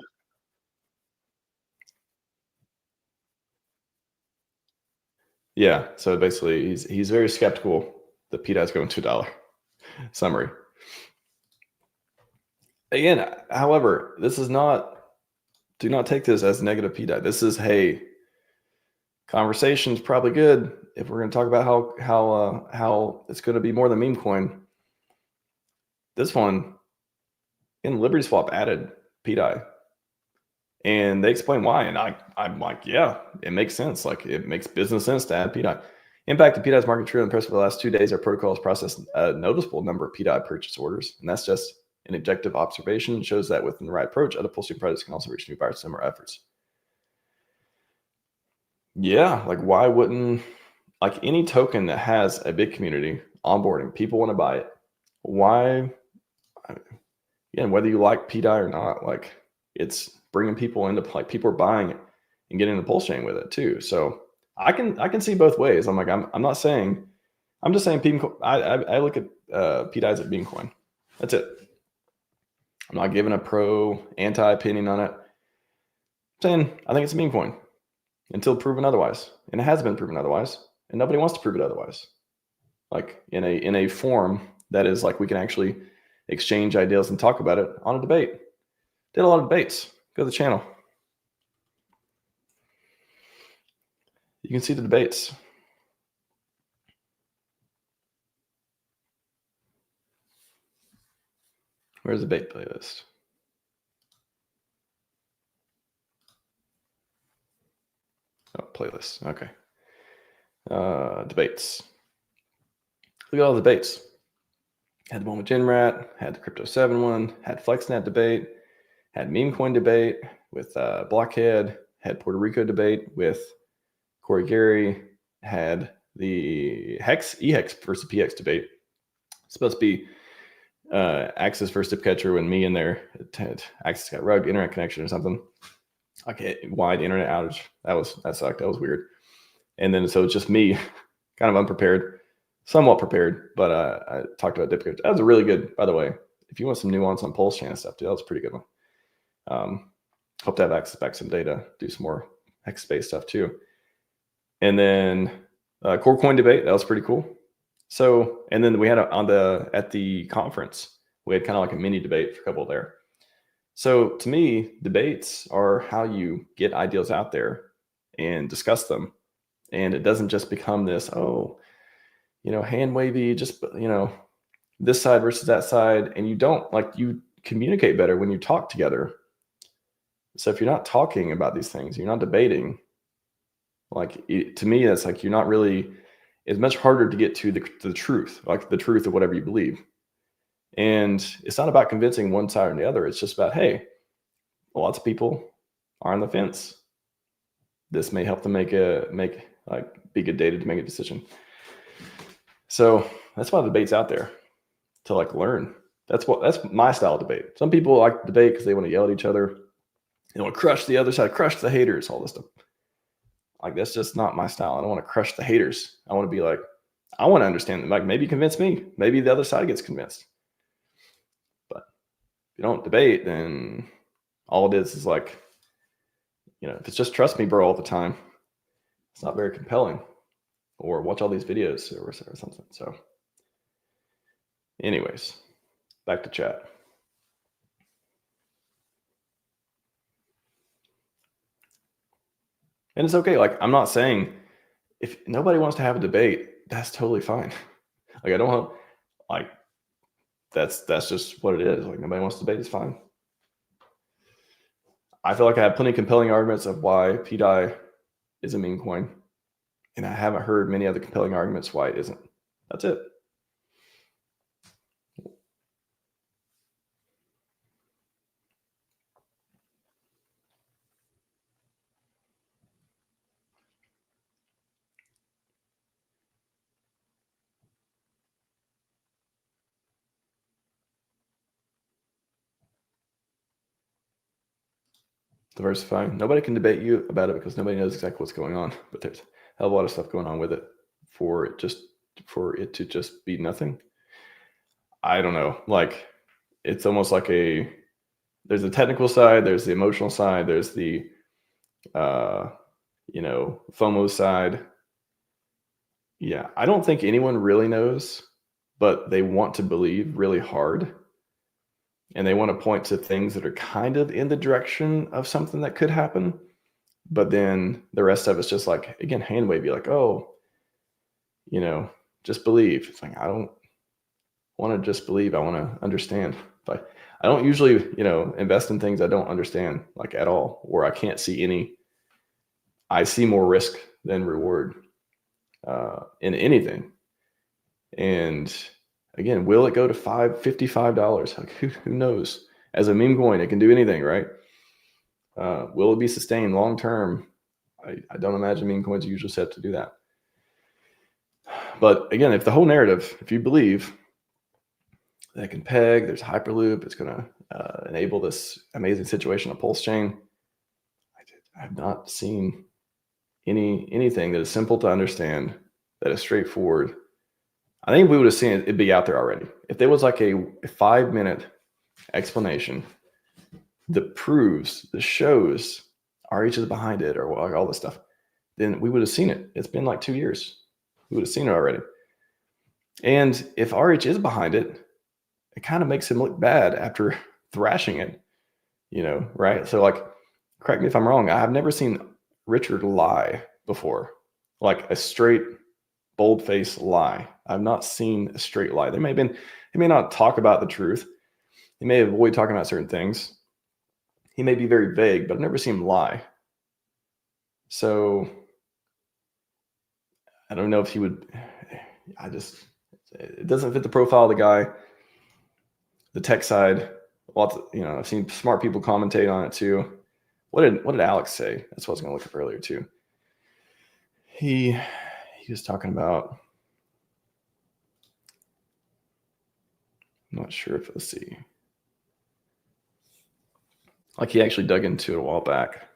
Yeah. So basically, he's very skeptical that pDAI is going to $1. Summary. Again, however, this is not. Do not take this as negative pDAI. This is, hey, conversation's probably good if we're going to talk about how it's going to be more than meme coin. This one in Liberty Swap added pDAI, and they explain why. And I'm like, yeah, it makes sense. Like, it makes business sense to add pDAI. Impact of pDAI's market true and press for the last 2 days. Our protocol has processed a noticeable number of pDAI purchase orders, and that's just an objective observation. It shows that within the right approach, other PulseChain projects can also reach new buyers with similar efforts. Yeah, like why wouldn't like any token that has a big community onboarding, people want to buy it. Why? Again, whether you like pDAI or not, like it's bringing people into like people are buying it and getting the PulseChain with it too. So I can see both ways. I'm like I'm not saying I'm just saying I look at pDAI as a meme coin. That's it. I'm not giving a pro anti opinion on it. I'm saying I think it's a meme coin until proven otherwise, and it has been proven otherwise, and nobody wants to prove it otherwise. Like in a form that is like we can actually exchange ideas and talk about it on a debate. Did a lot of debates. Go to the channel. You can see the debates. Where's the debate playlist? Oh, playlist. Okay. Debates. Look at all the debates. Had the one with GenRat, had the Crypto 7 one, had FlexNet debate, had Memecoin debate with Blockhead, had Puerto Rico debate with Corey Gary, had the EHEX versus PX debate. It's supposed to be Axis versus Dipcatcher when me in there. Axis got rugged internet connection or something. Like a wide internet outage. That sucked. That was weird. And then so it's just me, kind of unprepared, somewhat prepared, but I talked about Dipcatcher. That was a really good, by the way. If you want some nuance on PulseChain and stuff, too, that was a pretty good one. Hope to have access back some data, do some more X space stuff too. And then core coin debate, that was pretty cool. So, and then we had at the conference, we had kind of like a mini debate for a couple there. So to me, debates are how you get ideas out there and discuss them. And it doesn't just become this, hand wavy, just, this side versus that side. And you communicate better when you talk together. So if you're not talking about these things, you're not debating, to me, it's like you're not really, it's much harder to get to the truth, like the truth of whatever you believe. And it's not about convincing one side or the other. It's just about, hey, lots of people are on the fence. This may help them be good data to make a decision. So that's why the debate's out there, to learn. That's my style of debate. Some people like to debate because they want to yell at each other. They want to crush the other side, crush the haters, all this stuff. That's just not my style. I don't want to crush the haters. I want to be I want to understand them. Maybe convince me. Maybe the other side gets convinced. But if you don't debate, then all it is if it's just trust me, bro, all the time, it's not very compelling. Or watch all these videos or something. So anyways, back to chat. And it's okay. I'm not saying if nobody wants to have a debate, that's totally fine. I don't want that's just what it is. Nobody wants to debate, it's fine. I feel like I have plenty of compelling arguments of why pDAI is a meme coin. And I haven't heard many other compelling arguments why it isn't. That's it. Diversify. Nobody can debate you about it because nobody knows exactly what's going on. But there's a hell of a lot of stuff going on with it for it to just be nothing. I don't know. Like, it's almost like there's the technical side, there's the emotional side, there's the FOMO side. Yeah, I don't think anyone really knows, but they want to believe really hard. And they want to point to things that are kind of in the direction of something that could happen. But then the rest of it's just like, again, hand wavy, like, oh, just believe. It's like, I don't want to just believe. I want to understand. But I don't usually, invest in things I don't understand, like, at all, or I can't see I see more risk than reward in anything. And again, will it go to $55? Like, who knows? As a meme coin, it can do anything, right? Will it be sustained long term? I don't imagine meme coins are usually set to do that. But again, if the whole narrative, if you believe that it can peg, there's Hyperloop, it's going to enable this amazing situation of PulseChain, I have not seen anything that is simple to understand, that is straightforward. I think we would have seen it'd be out there already. If there was like a 5-minute explanation that shows RH is behind it, or all this stuff, then we would have seen it. It's been like 2 years. We would have seen it already. And if RH is behind it, it kind of makes him look bad after thrashing it, right? So, like, correct me if I'm wrong, I've never seen Richard lie before, like a straight bold-faced lie. I've not seen a straight lie. He may not talk about the truth. He may avoid talking about certain things. He may be very vague, but I've never seen him lie. So I don't know if he would. It doesn't fit the profile of the guy. The tech side, I've seen smart people commentate on it too. What did Alex say? That's what I was going to look up earlier too. He was talking about, I'm not sure if, let's see. Like, he actually dug into it a while back.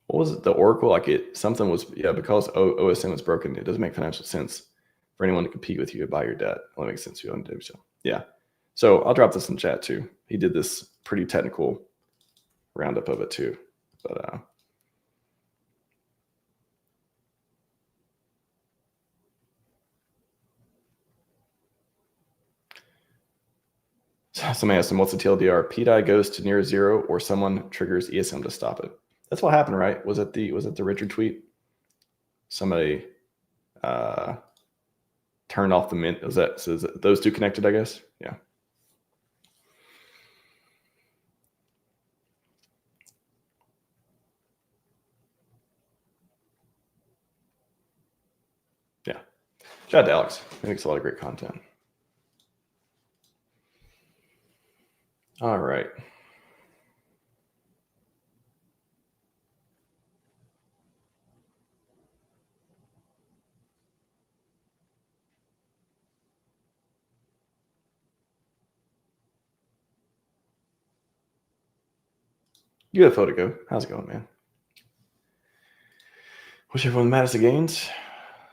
What was it? The Oracle? Like, something was, because OSM was broken, it doesn't make financial sense for anyone to compete with you to buy your debt. Well, it makes sense to you on do so. Yeah. So I'll drop this in chat too. He did this pretty technical roundup of it too. But somebody asked him, what's the TLDR? pDAI goes to near zero, or someone triggers ESM to stop it. That's what happened, right? Was it the Richard tweet? Somebody turned off the mint. Is those two connected, I guess? Yeah. Yeah. Shout out to Alex. He makes a lot of great content. All right. UFO to go. How's it going, man? Wish everyone the maddest of gains.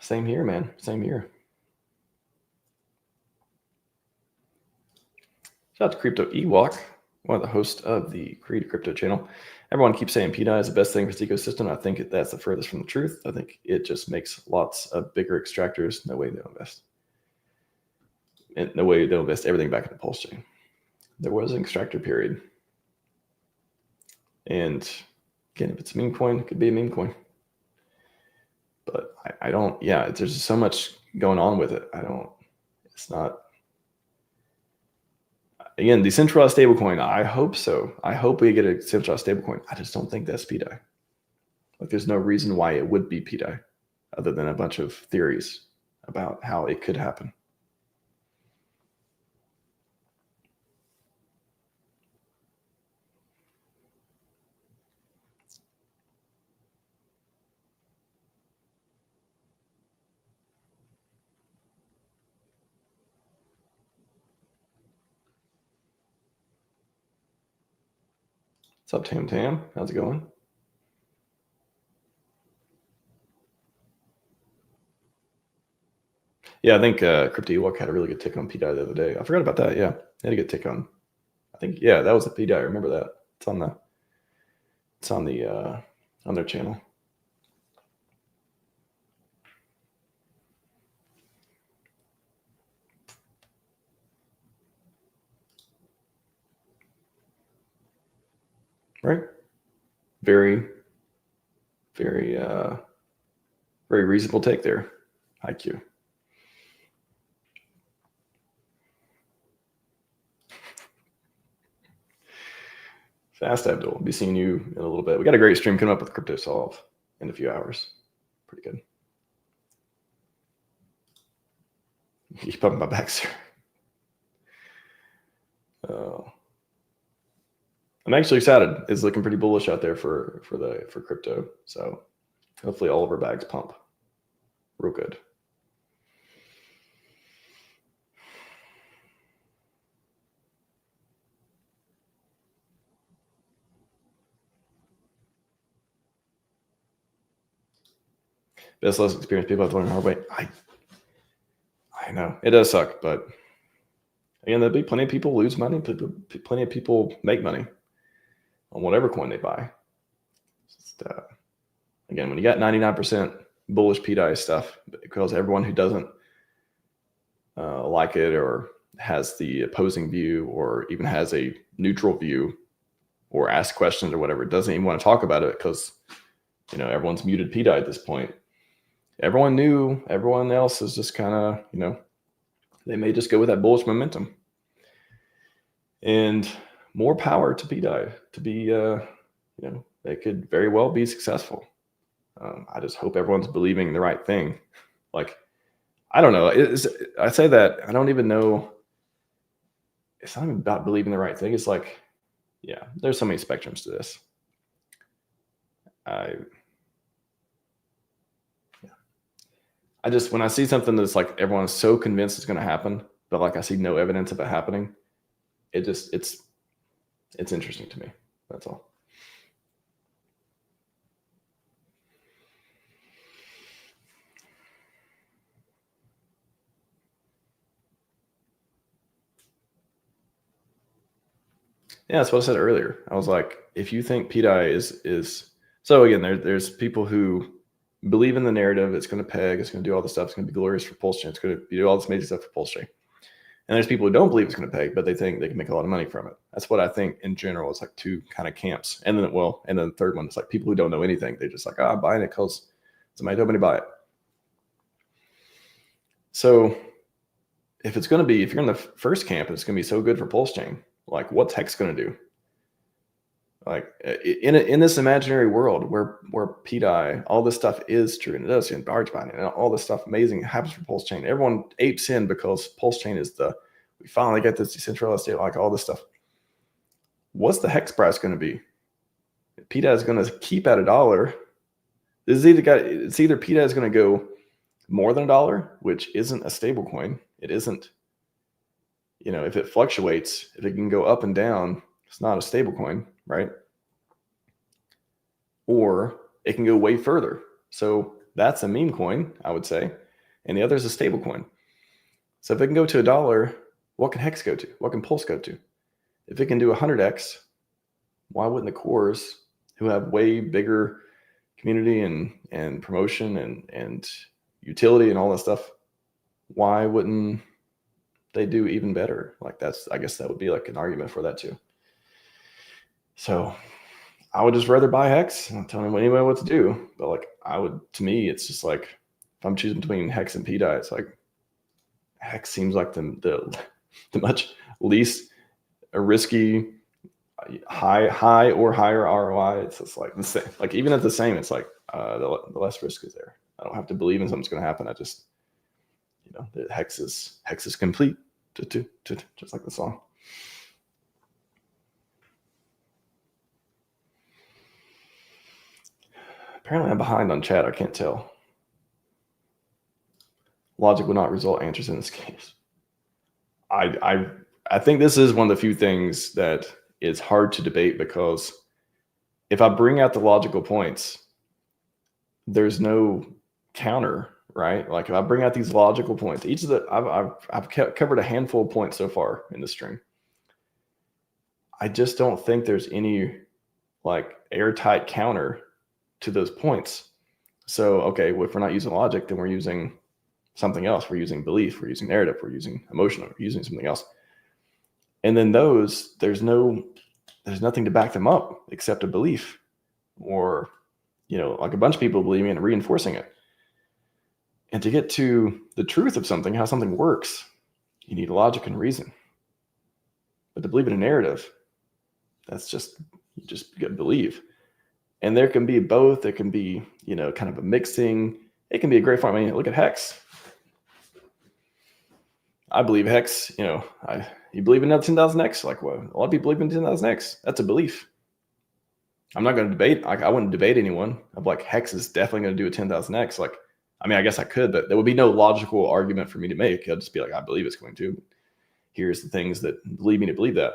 Same here, man. Same here. Shout out to Crypto Ewok, one of the hosts of the Creative Crypto channel. Everyone keeps saying pDAI is the best thing for this ecosystem. I think that's the furthest from the truth. I think it just makes lots of bigger extractors. No way they'll invest. And no way they'll invest everything back into PulseChain. There was an extractor period. And again, if it's a meme coin, it could be a meme coin. But I don't, there's just so much going on with it. It's not. Again, decentralized stablecoin, I hope so. I hope we get a centralized stablecoin. I just don't think that's pDAI. Like, there's no reason why it would be pDAI other than a bunch of theories about how it could happen. What's up, Tam Tam? How's it going? Yeah, I think Crypto Ewok had a really good tick on pDAI the other day. I forgot about that. Yeah, they had a good tick on. I think that was the pDAI. I remember that. It's on their channel. Right. Very, very, very reasonable take there. IQ. Fast, Abdul. Be seeing you in a little bit. We got a great stream coming up with Crypto Solve in a few hours. Pretty good. Keep pumping my back, sir. I'm actually excited. It's looking pretty bullish out there for crypto. So hopefully all of our bags pump real good. Best less experienced people have to learn the hard way. I know it does suck, but again, there'll be plenty of people lose money. Plenty of people make money on whatever coin they buy. Just, again, when you got 99% bullish pDAI stuff, because everyone who doesn't like it or has the opposing view or even has a neutral view or ask questions or whatever, doesn't even want to talk about it because everyone's muted pDAI at this point. Everyone knew, everyone else is just kind of, they may just go with that bullish momentum. And more power to pDAI to be, they could very well be successful. I just hope everyone's believing the right thing. Like, I don't know. I say that, I don't even know. It's not even about believing the right thing. It's like, yeah, there's so many spectrums to this. I just, when I see something that's like everyone's so convinced it's going to happen, but like I see no evidence of it happening, it's interesting to me. That's all. Yeah, that's what I said earlier. I was like, if you think pDAI is so again, there's people who believe in the narrative, it's going to peg, it's going to do all this stuff, it's going to be glorious for PulseChain, it's going to do all this amazing stuff for PulseChain. And there's people who don't believe it's going to peg, but they think they can make a lot of money from it. That's what I think in general. It's like two kind of camps. And then, the third one is like people who don't know anything. They just like, I'm buying it because somebody told me to buy it. So if it's going to be, if you're in the first camp, it's going to be so good for PulseChain, like what's Hex going to do? Like in this imaginary world where pDAI, all this stuff is true, and it does, and barge binding, and all this stuff amazing happens for PulseChain. Everyone apes in because PulseChain is we finally get this decentralized state, like all this stuff. What's the Hex price going to be? pDAI is going to keep at $1. It's either pDAI is going to go more than $1, which isn't a stable coin. It isn't. If it fluctuates, if it can go up and down, it's not a stable coin, right? Or it can go way further. So that's a meme coin, I would say. And the other is a stable coin. So if it can go to $1, what can Hex go to? What can Pulse go to? If it can do 100x, why wouldn't the cores who have way bigger community and promotion and utility and all that stuff, why wouldn't they do even better? Like I guess that would be like an argument for that too. So I would just rather buy Hex. I'm not telling anybody what to do, but to me, it's just like, if I'm choosing between Hex and pDAI, it's like Hex seems like the much least risky, high or higher ROI. It's just like the same. Like even at the same, it's like the less risk is there. I don't have to believe in something's going to happen. I just, the Hex is complete, just like the song. Apparently I'm behind on chat. I can't tell. Logic would not result answers in this case. I think this is one of the few things that is hard to debate because if I bring out the logical points, there's no counter, right? Like if I bring out these logical points, each of the I've covered a handful of points so far in the stream. I just don't think there's any like airtight counter to those points. So, okay, well, if we're not using logic, then we're using something else. We're using belief, we're using narrative, we're using emotional, we're using something else. And then those, there's nothing to back them up except a belief, or, like a bunch of people believing and reinforcing it. And to get to the truth of something, how something works, you need logic and reason. But to believe in a narrative, that's just, you just believe. And there can be both. There can be, kind of a mixing. It can be a great form. I mean, look at Hex. I believe Hex, you believe in 10,000x? Like, what? A lot of people believe in 10,000x. That's a belief. I'm not going to debate. I wouldn't debate anyone. I'm like, Hex is definitely going to do a 10,000x. Like, I mean, I guess I could, but there would be no logical argument for me to make. I'd just be like, I believe it's going to. Here's the things that lead me to believe that.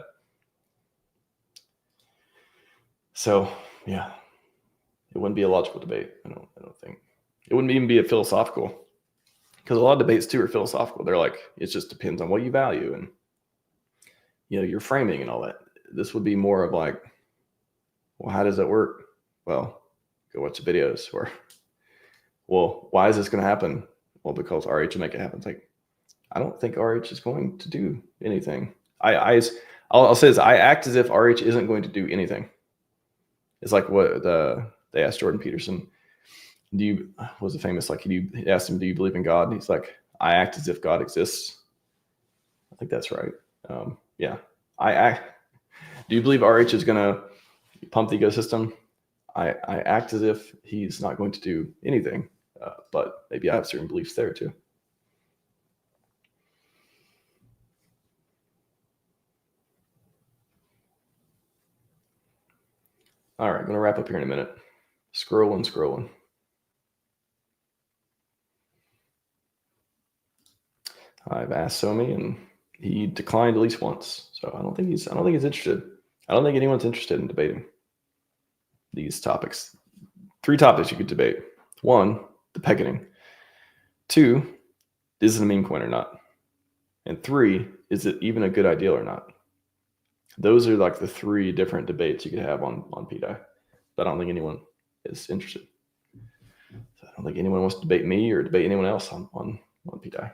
So, yeah, it wouldn't be a logical debate. I don't think. It wouldn't even be a philosophical, because a lot of debates too are philosophical. They're like, it just depends on what you value and, your framing and all that. This would be more of like, well, how does that work? Well, go watch the videos. Or, well, why is this going to happen? Well, because RH will make it happen. It's like, I don't think RH is going to do anything. I'll say this: I act as if RH isn't going to do anything. It's like what they asked Jordan Peterson. Was it famous? Like, he asked him, "Do you believe in God?" And he's like, "I act as if God exists." I think that's right. Yeah, I act. Do you believe RH is going to pump the ecosystem? I act as if he's not going to do anything, but maybe I have certain beliefs there too. All right, I'm going to wrap up here in a minute. Scrolling. I've asked Somi, and he declined at least once. So I don't think he's interested. I don't think anyone's interested in debating these topics. 3 topics you could debate. 1, the pegging. 2, is it a meme coin or not? And 3, is it even a good idea or not? Those are like the 3 different debates you could have on pDAI. But I don't think anyone is interested. So I don't think anyone wants to debate me or debate anyone else on pDAI.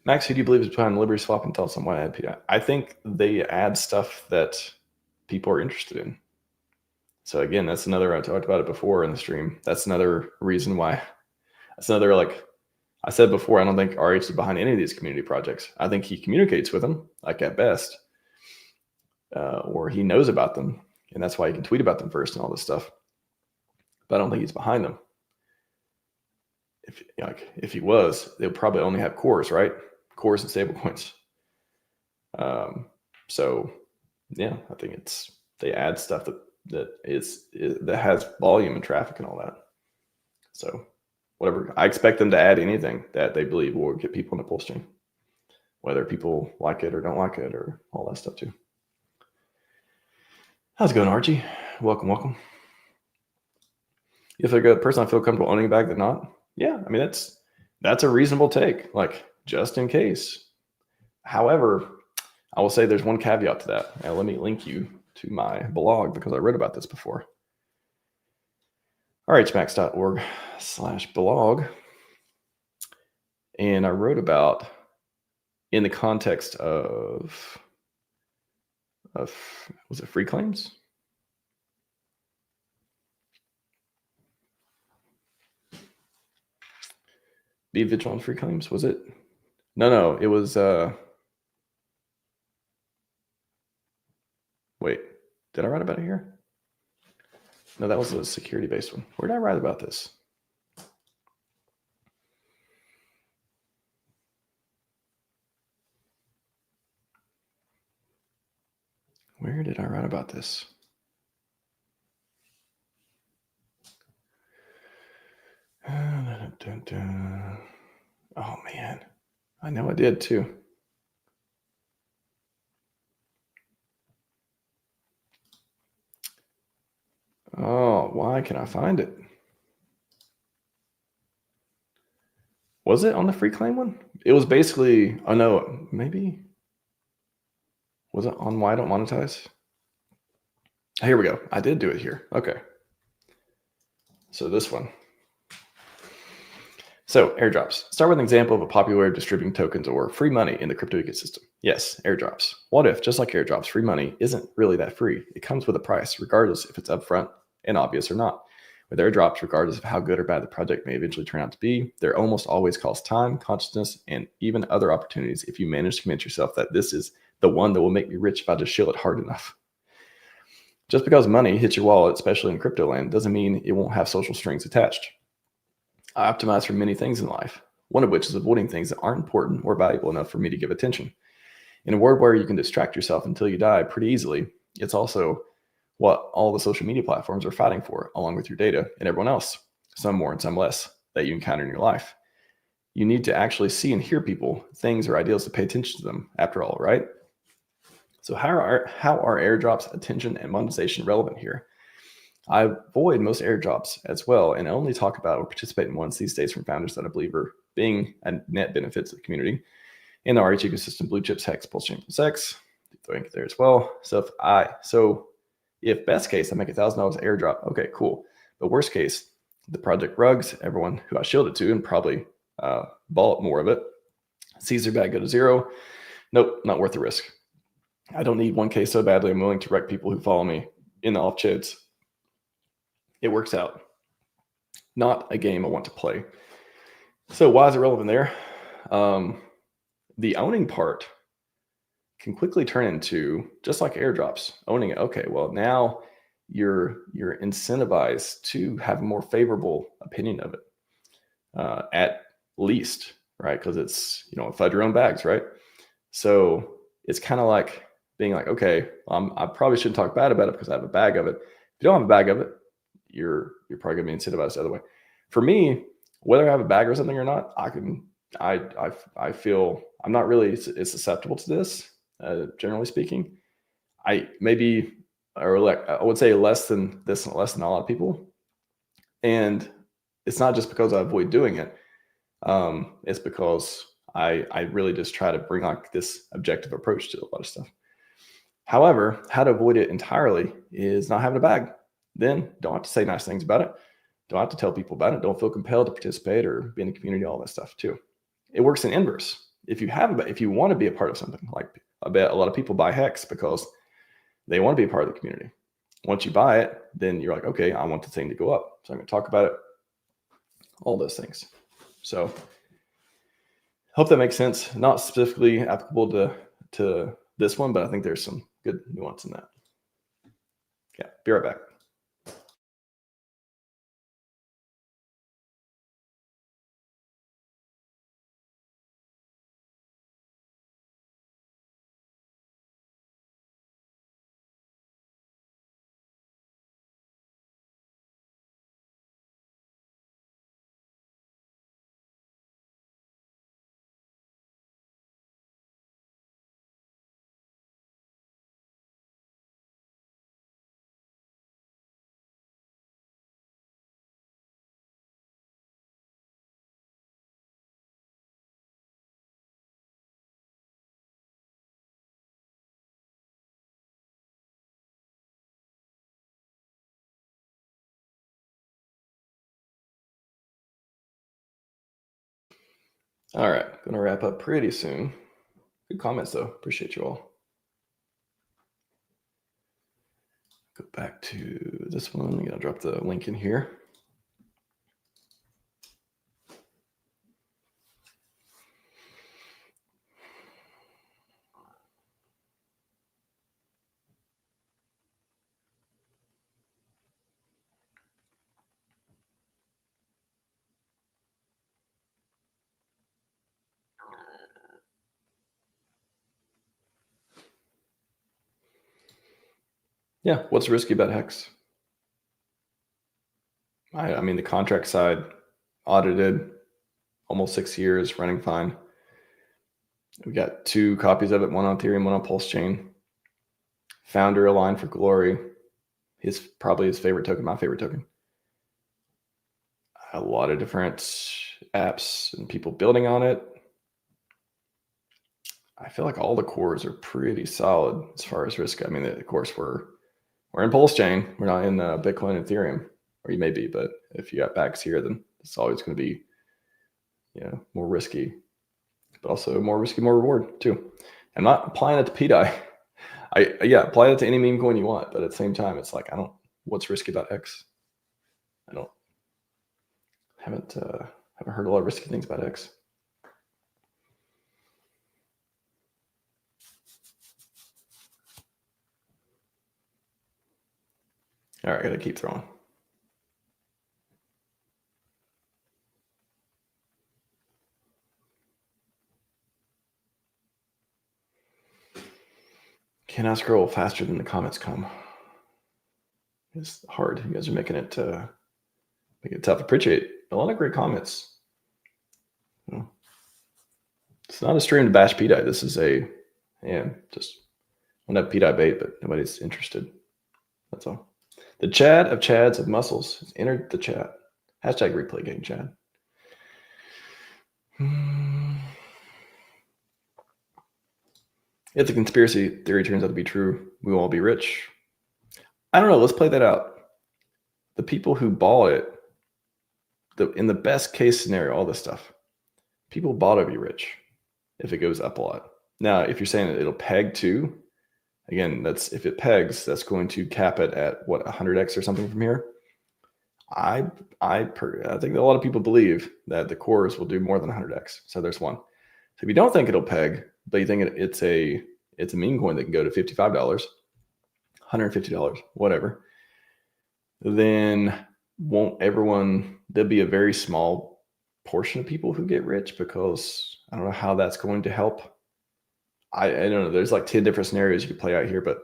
Max, who do you believe is behind Liberty Swap, and tell us why I add pDAI? I think they add stuff that people are interested in. So again, that's another, I talked about it before in the stream. That's another reason why. That's another, like I said before, I don't think RH is behind any of these community projects. I think he communicates with them, like at best, or he knows about them. And that's why he can tweet about them first and all this stuff. But I don't think he's behind them. If he was, they'll probably only have cores, right? Cores and stablecoins. So yeah, I think they add stuff that has volume and traffic and all that. So whatever, I expect them to add anything that they believe will get people in the PulseChain, whether people like it or don't like it or all that stuff too. How's it going, Archie? Welcome. If a good person I feel comfortable owning a bag than not, yeah, I mean that's a reasonable take, like just in case. However, I will say there's one caveat to that. Now, let me link you to my blog because I read about this before. RHMax.org/blog. And I wrote about, in the context of was it free claims? Be vigilant on free claims, was it? No, it was wait, did I write about it here? No, that was a security-based one. Where did I write about this? Where did I write about this? dun, dun. Oh man, I know I did too. Oh, why can I find it? Was it on the free claim one? It was basically, oh no, maybe. Was it on why I don't monetize? Here we go. I did do it here. Okay. So this one. So airdrops. Start with an example of a popular way of distributing tokens or free money in the crypto ecosystem. Yes, airdrops. What if, just like airdrops, free money isn't really that free? It comes with a price, regardless if it's upfront and obvious or not. With airdrops, regardless of how good or bad the project may eventually turn out to be, there almost always costs time, consciousness, and even other opportunities if you manage to convince yourself that this is the one that will make me rich if I just shill it hard enough. Just because money hits your wallet, especially in crypto land, doesn't mean it won't have social strings attached. I optimize for many things in life, one of which is avoiding things that aren't important or valuable enough for me to give attention. In a world where you can distract yourself until you die pretty easily, it's also what all the social media platforms are fighting for, along with your data and everyone else, some more and some less, that you encounter in your life. You need to actually see and hear people, things, or ideals to pay attention to them, after all, right? So how are airdrops, attention, and monetization relevant here? I avoid most airdrops as well and only talk about or participate in ones these days from founders that I believe are being a net benefit to the community. In the RH ecosystem, blue chips, Hex, PulseChain, PulseX, link there as well. So if best case, I make $1,000 airdrop, okay, cool. But worst case, the project rugs, everyone who I shielded to and probably bought more of it, sees their bag go to zero. Nope, not worth the risk. I don't need 1K so badly. I'm willing to wreck people who follow me in the off chance it works out. Not a game I want to play. So why is it relevant there? The owning part can quickly turn into, just like airdrops, owning it. Okay, well, now you're incentivized to have a more favorable opinion of it, at least, right? Because it's, FUD your own bags, right? So it's kind of like being like, okay, I probably shouldn't talk bad about it because I have a bag of it. If you don't have a bag of it, you're probably gonna be incentivized the other way. For me, whether I have a bag or something or not, I feel I'm not really as susceptible to this, generally speaking. I would say less than a lot of people. And it's not just because I avoid doing it. It's because I really just try to bring like this objective approach to a lot of stuff. However, how to avoid it entirely is not having a bag. Then don't have to say nice things about it. Don't have to tell people about it. Don't feel compelled to participate or be in the community, all that stuff too. It works in inverse. If you want to be a part of something, like I bet a lot of people buy Hex because they want to be a part of the community. Once you buy it, then you're like, okay, I want the thing to go up. So I'm going to talk about it, all those things. So hope that makes sense. Not specifically applicable to this one, but I think there's some good nuance in that. Yeah, be right back. All right, going to wrap up pretty soon. Good comments, though. Appreciate you all. Go back to this one. I'm going to drop the link in here. Yeah, what's risky about Hex? I mean, the contract side audited, almost 6 years, running fine. We got 2 copies of it, one on Ethereum, one on PulseChain. Founder aligned for glory. Probably his favorite token, my favorite token. A lot of different apps and people building on it. I feel like all the cores are pretty solid as far as risk. I mean, of course, we're in PulseChain. We're not in Bitcoin Ethereum, or you may be, but if you got backs here, then it's always going to be, more risky, but also more risky, more reward too. I'm not applying it to pDAI. Apply it to any meme coin you want, but at the same time, it's like, what's risky about X? Haven't heard a lot of risky things about X. All right, gotta keep throwing. Cannot scroll faster than the comments come. It's hard. You guys are making it tough. Appreciate a lot of great comments. It's not a stream to bash pDAI. This is just want to have pDAI bait, but nobody's interested. That's all. The Chad of Chads of Muscles has entered the chat. Hashtag replay game, Chad. If the conspiracy theory turns out to be true, we will all be rich. I don't know. Let's play that out. The people who bought it, in the best case scenario, all this stuff, people bought it to be rich if it goes up a lot. Now, if you're saying that it'll peg too, again, if it pegs, that's going to cap it at what, 100x or something from here. I think that a lot of people believe that the cores will do more than 100x. So there's one. So if you don't think it'll peg, but you think it's a meme coin that can go to $55, $150, whatever, then there'll be a very small portion of people who get rich, because I don't know how that's going to help. I don't know. There's like 10 different scenarios you could play out here, but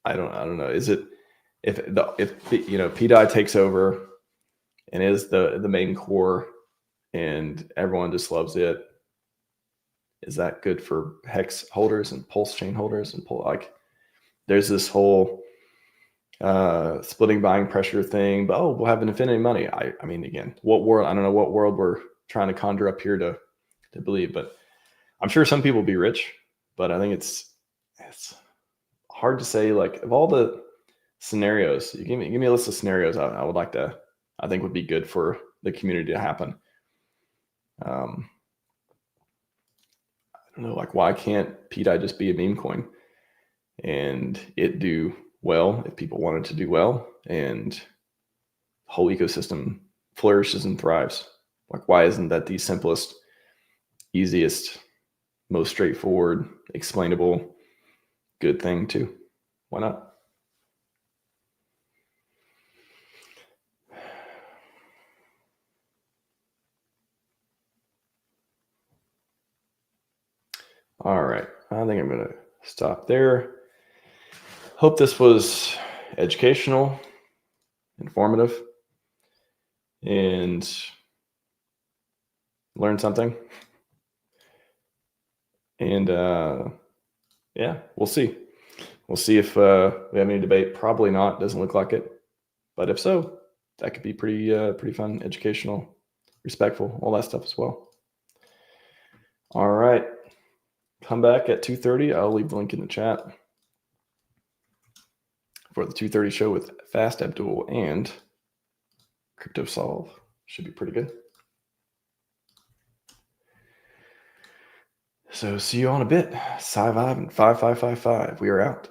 I don't know. Is it if pDAI takes over and is the main core and everyone just loves it, is that good for Hex holders and PulseChain holders and there's this whole splitting buying pressure thing, but we'll have an infinity money. I mean, again, what world? I don't know what world we're trying to conjure up here to believe, but I'm sure some people will be rich. But I think it's hard to say. Like, of all the scenarios, you give me a list of scenarios I would like to, I think would be good for the community to happen. I don't know, like, why can't pDAI just be a meme coin and it do well if people want it to do well, and the whole ecosystem flourishes and thrives? Like, why isn't that the simplest, easiest, most straightforward, explainable, good thing too? Why not? All right, I think I'm going to stop there. Hope this was educational, informative, and learn something. And we'll see. We'll see if we have any debate. Probably not. Doesn't look like it. But if so, that could be pretty fun, educational, respectful, all that stuff as well. All right. Come back at 2:30. I'll leave the link in the chat for the 2:30 show with Fast Abdul and Crypto Solve. Should be pretty good. So see you on a bit. Scivive and 5555. We are out.